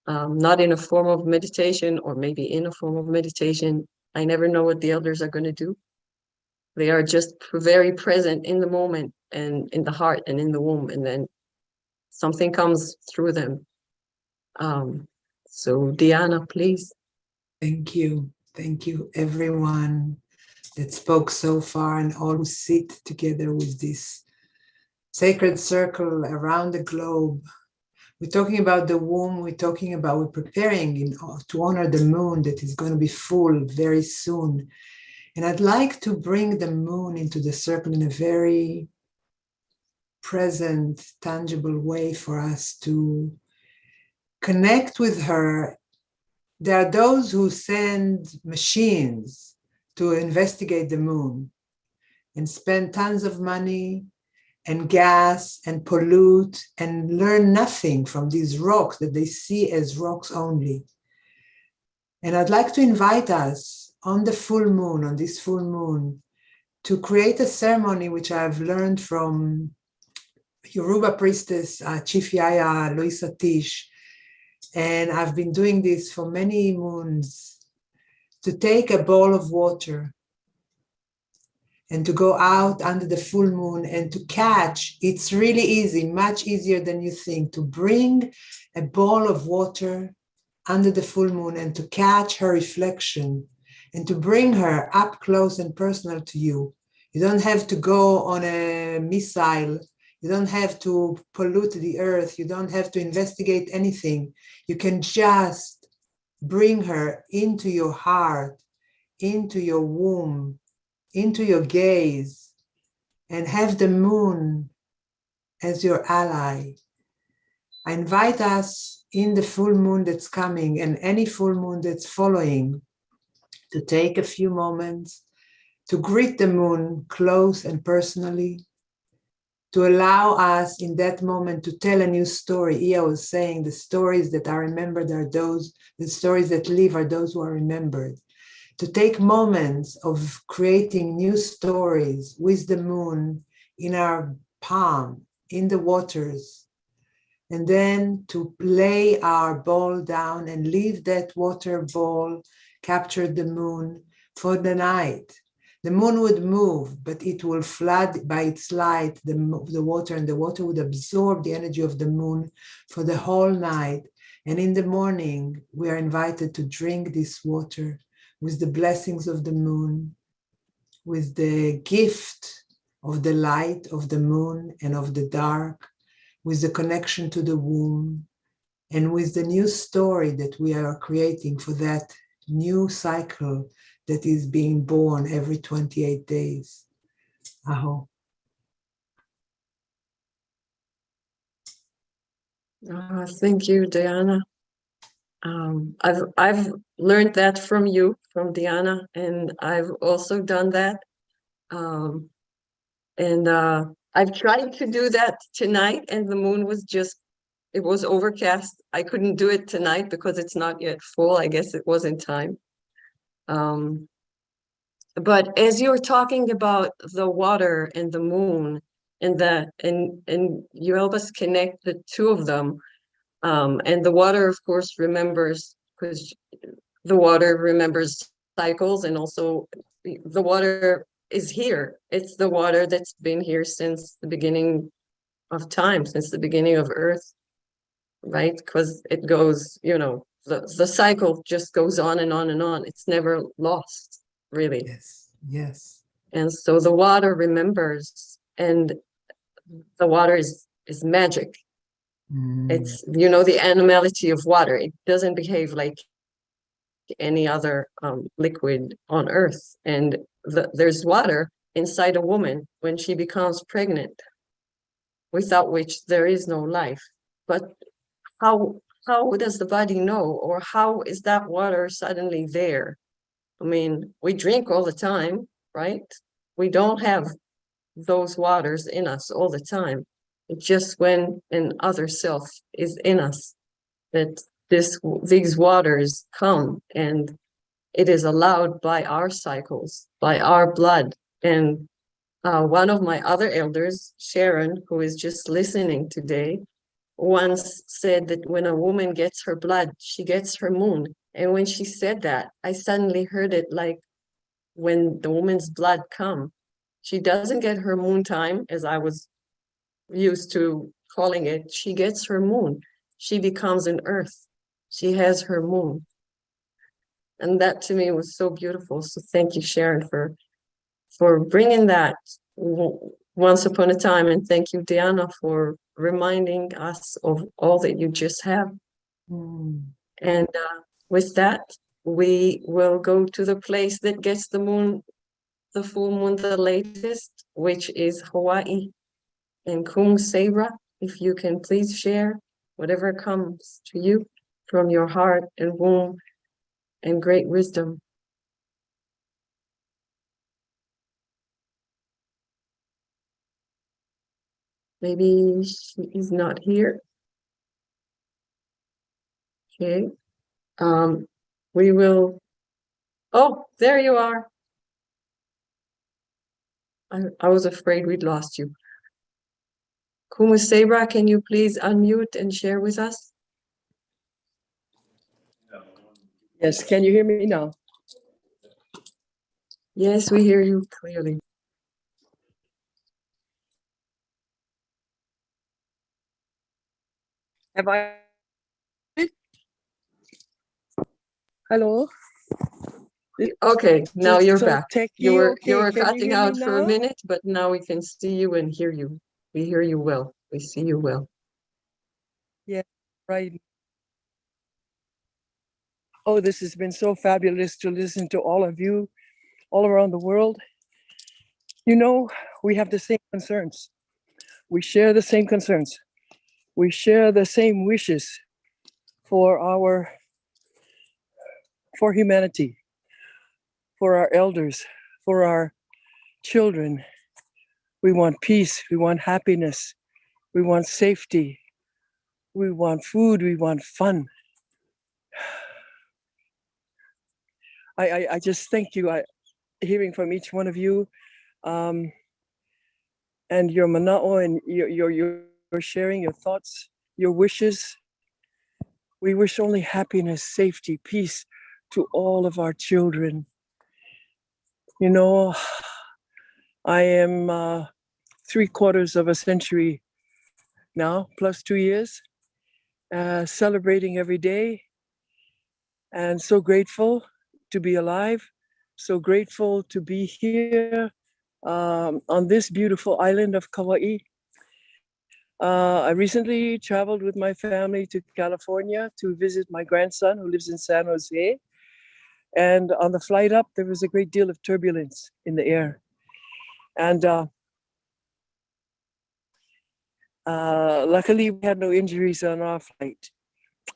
not in a form of meditation, or maybe in a form of meditation. I never know what the elders are going to do. They are just very present in the moment and in the heart and in the womb, and then something comes through them. So Diana, please. Thank you. Thank you, everyone that spoke so far and all who sit together with this sacred circle around the globe. We're talking about the womb. We're preparing to honor the moon that is going to be full very soon. And I'd like to bring the moon into the circle in a very present, tangible way for us to connect with her. There are those who send machines to investigate the moon and spend tons of money and gas and pollute and learn nothing from these rocks that they see as rocks only. And I'd like to invite us on this full moon, to create a ceremony which I've learned from Yoruba priestess, Chief Yaya Loisa Tish. And I've been doing this for many moons, to take a bowl of water and to go out under the full moon and to catch. It's really easy, much easier than you think, to bring a bowl of water under the full moon and to catch her reflection and to bring her up close and personal to you. You don't have to go on a missile. You don't have to pollute the earth. You don't have to investigate anything. You can just bring her into your heart, into your womb, into your gaze, and have the moon as your ally. I invite us in the full moon that's coming and any full moon that's following to take a few moments to greet the moon close and personally, to allow us in that moment to tell a new story. Ia was saying the stories that are remembered are those, the stories that live are those who are remembered. To take moments of creating new stories with the moon in our palm, in the waters, and then to lay our ball down and leave that water ball capture the moon for the night. The moon would move, but it will flood by its light the water, and the water would absorb the energy of the moon for the whole night. And in the morning, we are invited to drink this water with the blessings of the moon, with the gift of the light of the moon and of the dark, with the connection to the womb, and with the new story that we are creating for that new cycle that is being born every 28 days. Aho. Thank you, Diana. I've learned that from you, from Diana, and I've also done that. I've tried to do that tonight, and the moon was just, it was overcast. I couldn't do it tonight because it's not yet full. I guess it wasn't time. But as you're talking about the water and the moon and you help us connect the two of them. And the water, of course, remembers, because the water remembers cycles, and also the water is here. It's the water that's been here since the beginning of time, since the beginning of Earth, right? Because it goes, the cycle just goes on and on and on. It's never lost, really. Yes, yes. And so the water remembers, and the water is magic. It's, the animality of water. It doesn't behave like any other liquid on Earth. And there's water inside a woman when she becomes pregnant, without which there is no life. But how does the body know, or how is that water suddenly there? I mean, we drink all the time, right? We don't have those waters in us all the time. It's just when an other self is in us that these waters come, and it is allowed by our cycles, by our blood. And one of my other elders, Sharon, who is just listening today, once said that when a woman gets her blood, she gets her moon. And when she said that, I suddenly heard it like when the woman's blood comes. She doesn't get her moon time, as I was used to calling it. She gets her moon. She becomes an earth. She has her moon. And that to me was so beautiful. So thank you, Sharon, for bringing that once upon a time. And thank you, Diana, for reminding us of all that you just have. And with that, we will go to the place that gets the moon, the full moon, the latest, which is Hawaii. And Kum Sabra, if you can please share whatever comes to you from your heart and womb and great wisdom. Maybe she is not here. Okay. We will. Oh, there you are. I was afraid we'd lost you. Kuma Sabra, can you please unmute and share with us? Yes, can you hear me now? Yes, we hear you clearly. Have I? Hello? Okay, now Just you're so back. techy, You were okay. Can you cutting hear me out for a now? minute, but now we can see you and hear you. We hear you well. We see you well. Yeah, right. Oh, this has been so fabulous to listen to all of you all around the world. You know, we have the same concerns. We share the same concerns. We share the same wishes for humanity, for our elders, for our children. We want peace. We want happiness. We want safety. We want food. We want fun. I just thank you. Hearing from each one of you, and your mana'o, and your sharing your thoughts your wishes. We wish only happiness, safety, peace to all of our children. You know, I am 3/4 of a century now, plus 2 years, celebrating every day, and so grateful to be alive, so grateful to be here on this beautiful island of Kauai. I recently traveled with my family to California to visit my grandson who lives in San Jose. And on the flight up, there was a great deal of turbulence in the air. And luckily, we had no injuries on our flight.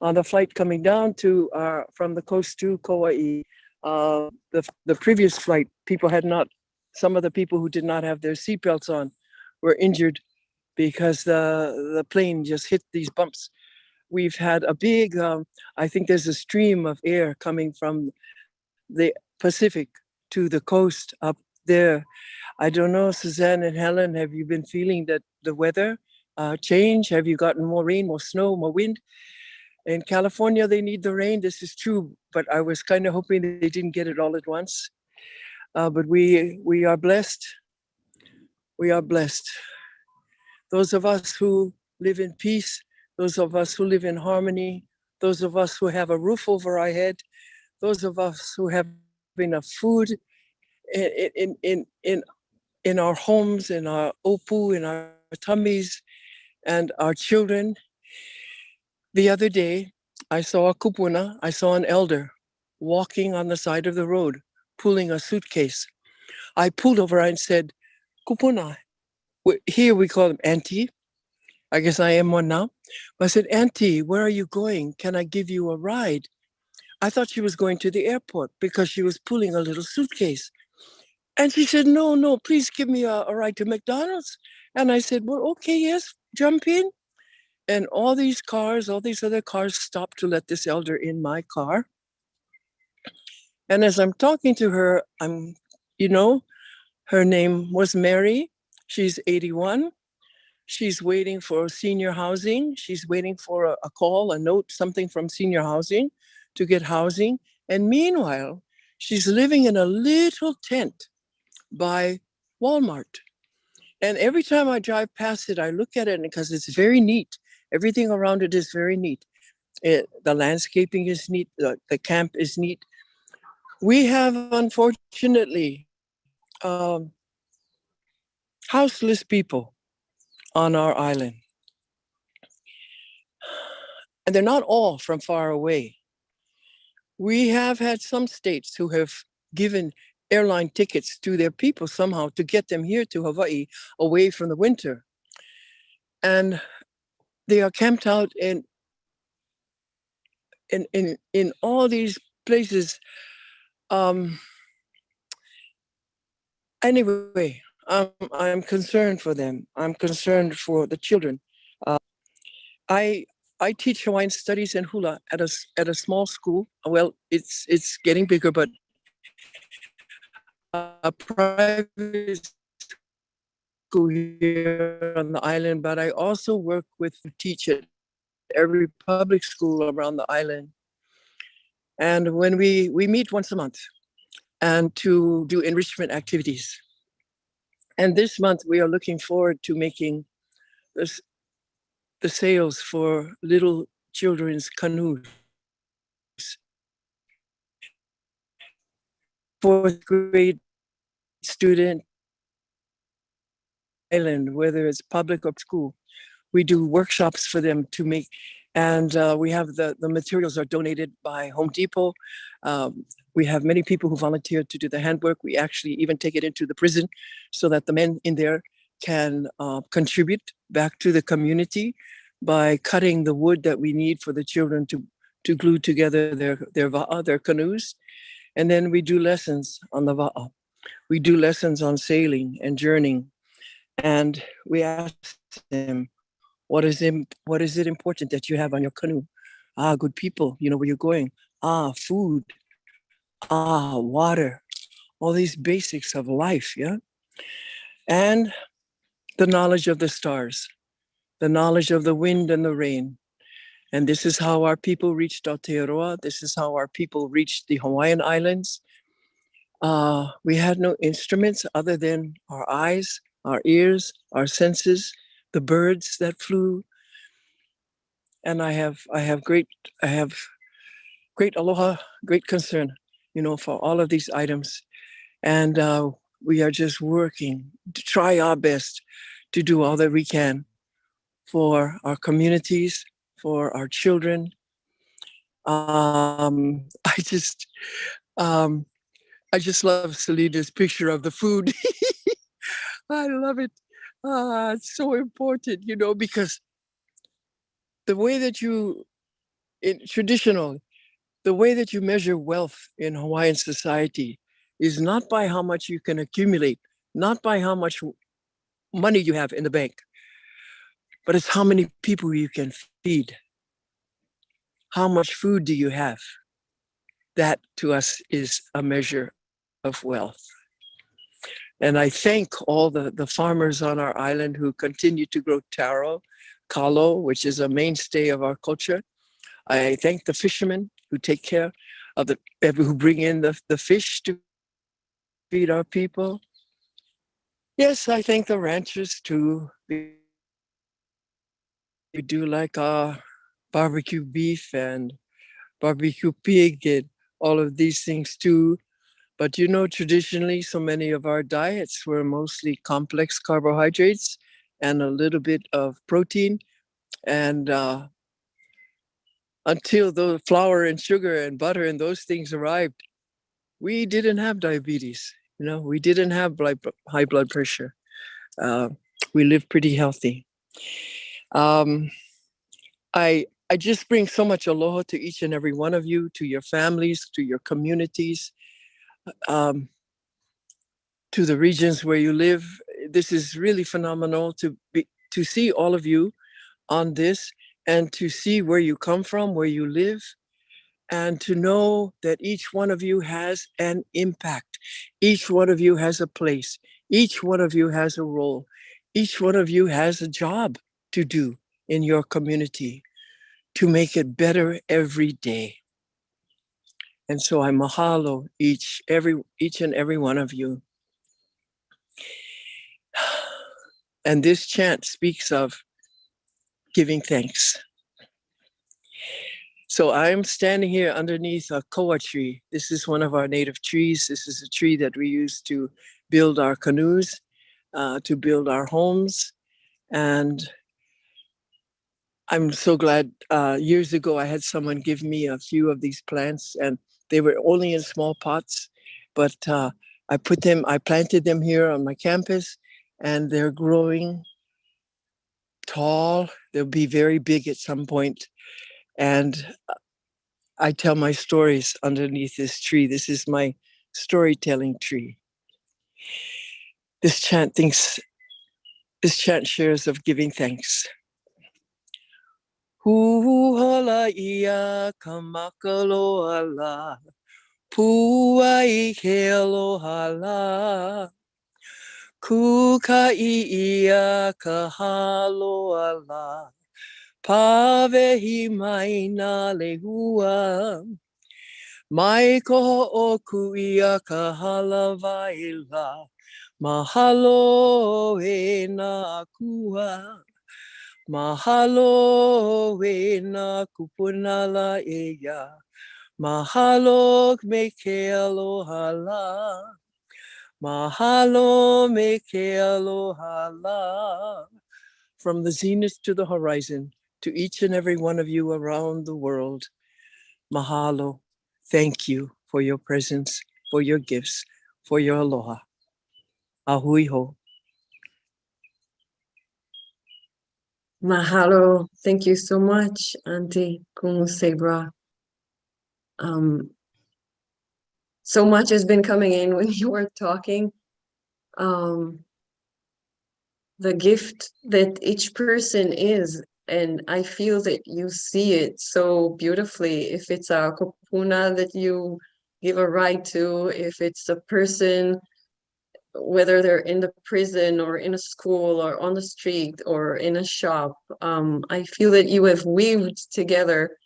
On the flight coming down to from the coast to Kauai, the previous flight, some of the people who did not have their seatbelts on were injured because the plane just hit these bumps. We've had a big, I think there's a stream of air coming from the Pacific to the coast up there. I don't know, Suzanne and Helen, have you been feeling that the weather change? Have you gotten more rain, more snow, more wind? In California, they need the rain. This is true, but I was kind of hoping that they didn't get it all at once. But we are blessed. We are blessed. Those of us who live in peace, those of us who live in harmony, those of us who have a roof over our head, those of us who have enough food in our homes, in our opu, in our tummies, and our children. The other day, I saw a kupuna, I saw an elder walking on the side of the road, pulling a suitcase. I pulled over and said, kupuna, here we call him auntie. I guess I am one now. I said, auntie, where are you going? Can I give you a ride? I thought she was going to the airport because she was pulling a little suitcase. And she said, no, please give me a ride to McDonald's. And I said, well, okay, yes, jump in. And all these other cars stopped to let this elder in my car. And as I'm talking to her, her name was Mary. She's 81. She's waiting for senior housing. She's waiting for a call, a note, something from senior housing to get housing. And meanwhile, she's living in a little tent by Walmart. And every time I drive past it, I look at it because it's very neat. Everything around it is very neat. The landscaping is neat. The camp is neat. We have, unfortunately, houseless people on our island. And they're not all from far away. We have had some states who have given airline tickets to their people somehow to get them here to Hawaii away from the winter. And they are camped out in all these places. Anyway, I'm concerned for them. I'm concerned for the children. I teach Hawaiian studies and hula at a small school. Well, it's getting bigger, but a private school here on the island. But I also work with teach at every public school around the island. And when we meet once a month and to do enrichment activities. And this month we are looking forward to making the sails for little children's canoes. Fourth grade student island, whether it's public or school, we do workshops for them to make, and we have the materials are donated by Home Depot. We have many people who volunteer to do the handwork. We actually even take it into the prison so that the men in there can contribute back to the community by cutting the wood that we need for the children to glue together their canoes. And then we do lessons on the va'a. We do lessons on sailing and journeying. And we ask them, what is it important that you have on your canoe? Good people, you know where you're going. Food. Water. All these basics of life, yeah? And the knowledge of the stars. the knowledge of the wind and the rain. And this is how our people reached Aotearoa. This is how our people reached the Hawaiian Islands. We had no instruments other than our eyes, our ears, our senses, the birds that flew. And I have great aloha, great concern, for all of these items. And we are just working to try our best to do all that we can for our communities, for our children. I just love Selena's picture of the food. I love it. It's so important, because the way that the way that you measure wealth in Hawaiian society is not by how much you can accumulate, not by how much money you have in the bank, but it's how many people you can feed. How much food do you have? That to us is a measure of wealth. And I thank all the farmers on our island who continue to grow taro, kalo, which is a mainstay of our culture. I thank the fishermen who take care of who bring in the fish to feed our people. Yes, I thank the ranchers too. We do like our barbecue beef and barbecue pig and all of these things too. But traditionally, so many of our diets were mostly complex carbohydrates and a little bit of protein. And until the flour and sugar and butter and those things arrived, we didn't have diabetes. We didn't have high blood pressure. We lived pretty healthy. I just bring so much aloha to each and every one of you, to your families, to your communities, to the regions where you live. This is really phenomenal to see all of you on this and to see where you come from, where you live, and to know that each one of you has an impact. Each one of you has a place. Each one of you has a role. Each one of you has a job to do in your community to make it better every day. And so I mahalo each and every one of you. And this chant speaks of giving thanks. So I'm standing here underneath a koa tree. This is one of our native trees. This is a tree that we use to build our canoes, to build our homes. And I'm so glad years ago I had someone give me a few of these plants, and they were only in small pots, but I planted them here on my campus, and they're growing tall. They'll be very big at some point. And I tell my stories underneath this tree. This is my storytelling tree. This chant shares of giving thanks. Huhala ia kamakalo ala, pua I ke aloha la, kuka ia kahalo ala, pavehi mai na lehua, mai koho o kuia kahala vaila, mahalo e na kua. Mahalo e na kupunala e ya. Mahalo me ke aloha la. Mahalo me ke aloha la. From the zenith to the horizon, to each and every one of you around the world, mahalo. Thank you for your presence, for your gifts, for your aloha. Ahui ho. Mahalo. Thank you so much, Auntie Kumu. So much has been coming in when you were talking. The gift that each person is, and I feel that you see it so beautifully. If it's a kopuna that you give a ride to, if it's a person whether they're in the prison or in a school or on the street or in a shop. I feel that you have weaved together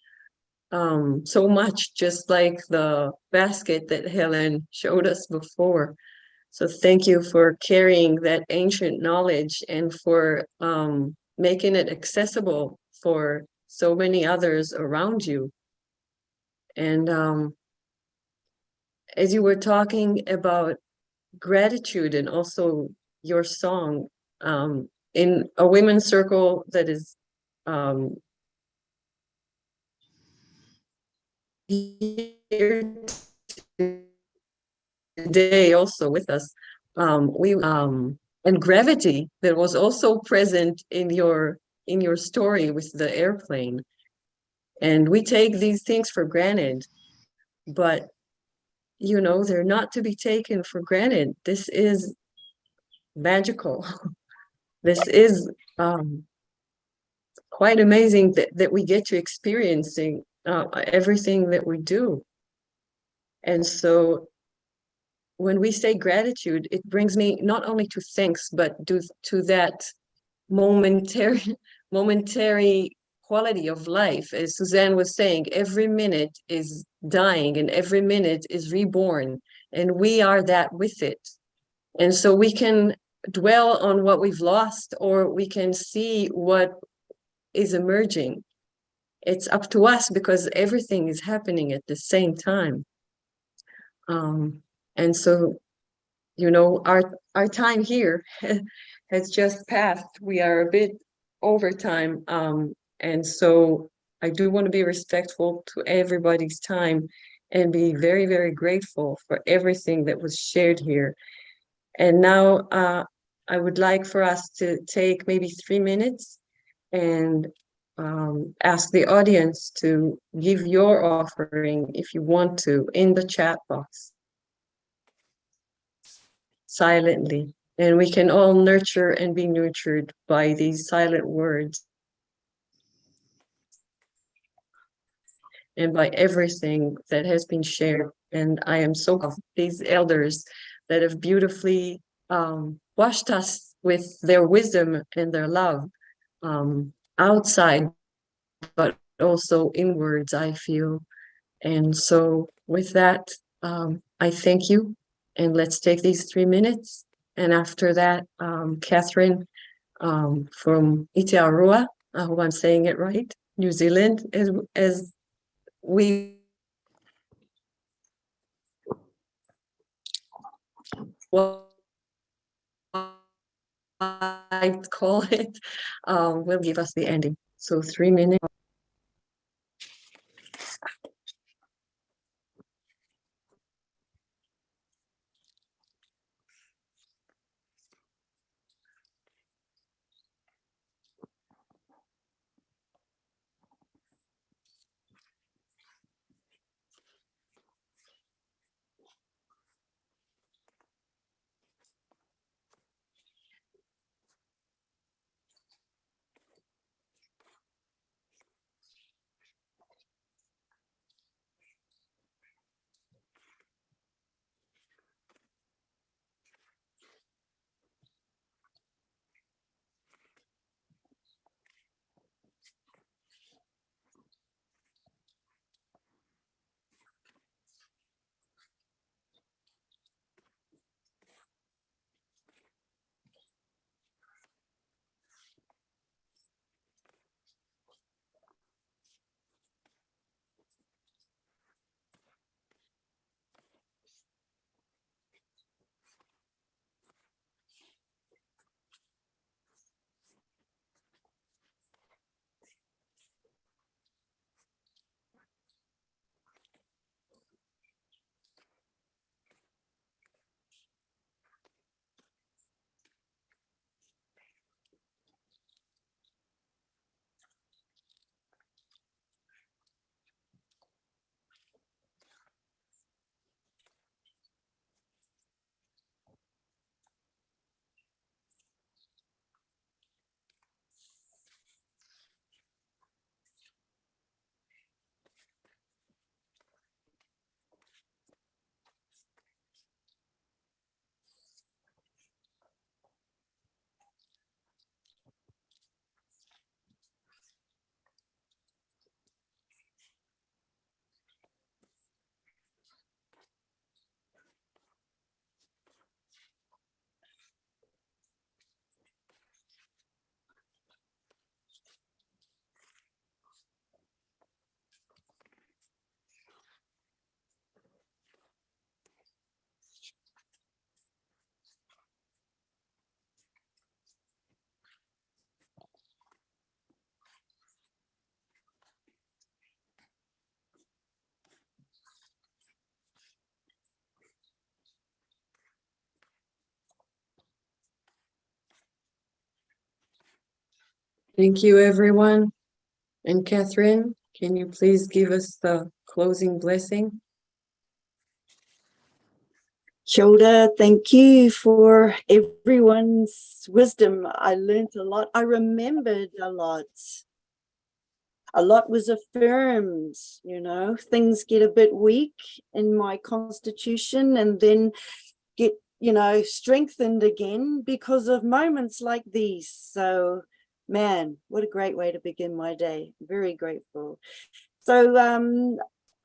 so much, just like the basket that Helen showed us before. So thank you for carrying that ancient knowledge and for making it accessible for so many others around you. And as you were talking about gratitude and also your song, in a women's circle that is here today also with us, we and gravity that was also present in your story with the airplane. And we take these things for granted, but you know, they're not to be taken for granted. This is magical. This is quite amazing that we get to experiencing everything that we do. And so when we say gratitude, it brings me not only to thanks, but to that momentary quality of life. As Suzanne was saying, every minute is dying and every minute is reborn, and we are that with it. And so we can dwell on what we've lost, or we can see what is emerging. It's up to us because everything is happening at the same time. And so, you know, our time here has just passed. We are a bit over time. And so I do want to be respectful to everybody's time and be very, very grateful for everything that was shared here. And now I would like for us to take maybe 3 minutes and ask the audience to give your offering, if you want to, in the chat box silently. And we can all nurture and be nurtured by these silent words and by everything that has been shared. And I am so grateful for these elders that have beautifully washed us with their wisdom and their love, outside, but also inwards, I feel. And so with that, I thank you. And let's take these 3 minutes. And after that, Catherine from Itiaroa, I hope I'm saying it right, New Zealand, as we I call it, will give us the ending. So 3 minutes. Thank you, everyone. And Catherine, can you please give us the closing blessing? Kia ora, thank you for everyone's wisdom. I learned a lot. I remembered a lot. A lot was affirmed, you know, things get a bit weak in my constitution and then get, you know, strengthened again because of moments like these. So, man, what a great way to begin my day. Very grateful. So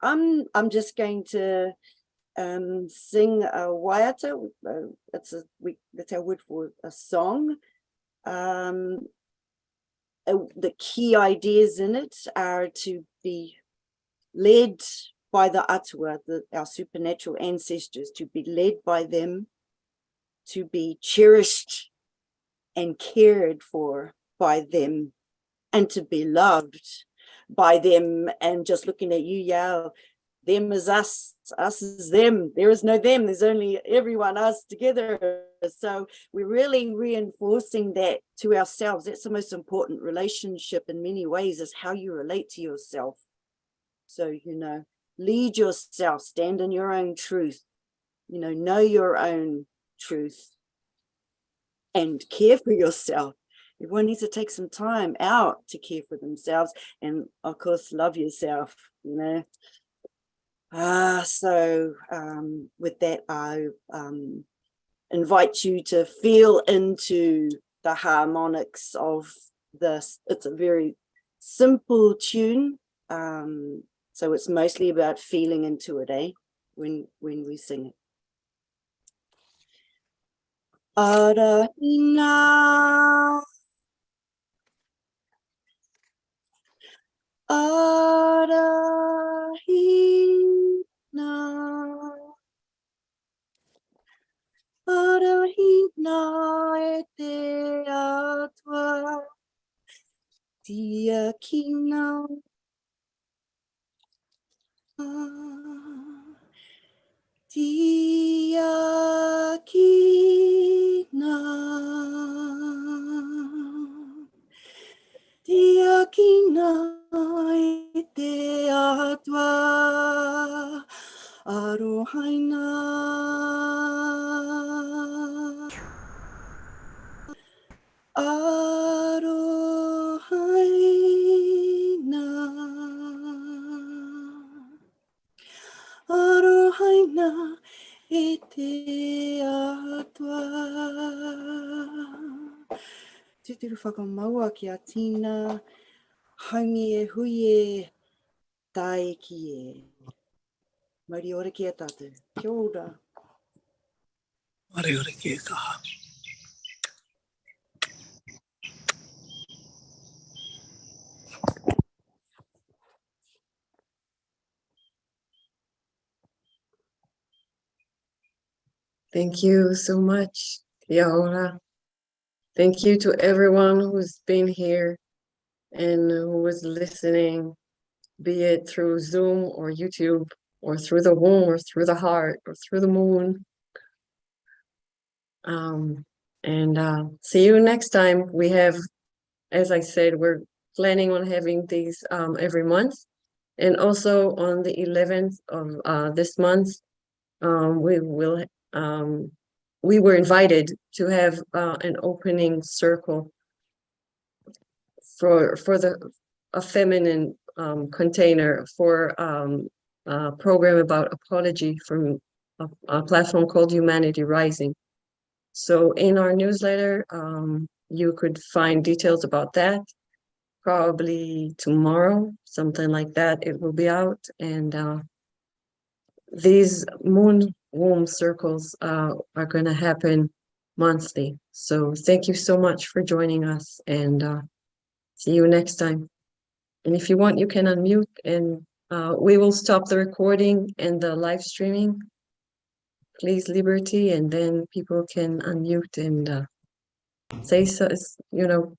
I'm just going to sing a waiata. That's our word for a song. The key ideas in it are to be led by the atua, our supernatural ancestors, to be led by them, to be cherished and cared for by them, and to be loved by them. And just looking at you, Yao, them is us is them. There is no them, there's only everyone, us together. So we're really reinforcing that to ourselves. That's the most important relationship in many ways, is how you relate to yourself. So, you know, lead yourself, stand in your own truth, you know your own truth, and care for yourself. Everyone needs to take some time out to care for themselves, and of course, love yourself, you know. So with that, I invite you to feel into the harmonics of this. It's a very simple tune, so it's mostly about feeling into it, when we sing it. Arahina, Arahina, Arahina e te atua, tia kina, tia kina, tia kina e te atua, arohaina. Arohaina, arohaina e te atua. Tūturu whakamaua ki a tīna, haungi e hui e tae ki e. Mauri ora ki a tātou. Kia ora. Ore ore ki e kaha. Thank you so much, Kia ora. Thank you to everyone who's been here and who was listening, be it through Zoom or YouTube or through the womb or through the heart or through the moon. See you next time. We have, as I said, we're planning on having these every month. And also on the 11th of this month, we were invited to have an opening circle for a feminine container for a program about apology from a platform called Humanity Rising. So in our newsletter, you could find details about that. Probably tomorrow, something like that, it will be out. And these moon womb circles are going to happen monthly. So thank you so much for joining us, and see you next time. And if you want, you can unmute, and we will stop the recording and the live streaming. Please, Liberty, and then people can unmute and say so, your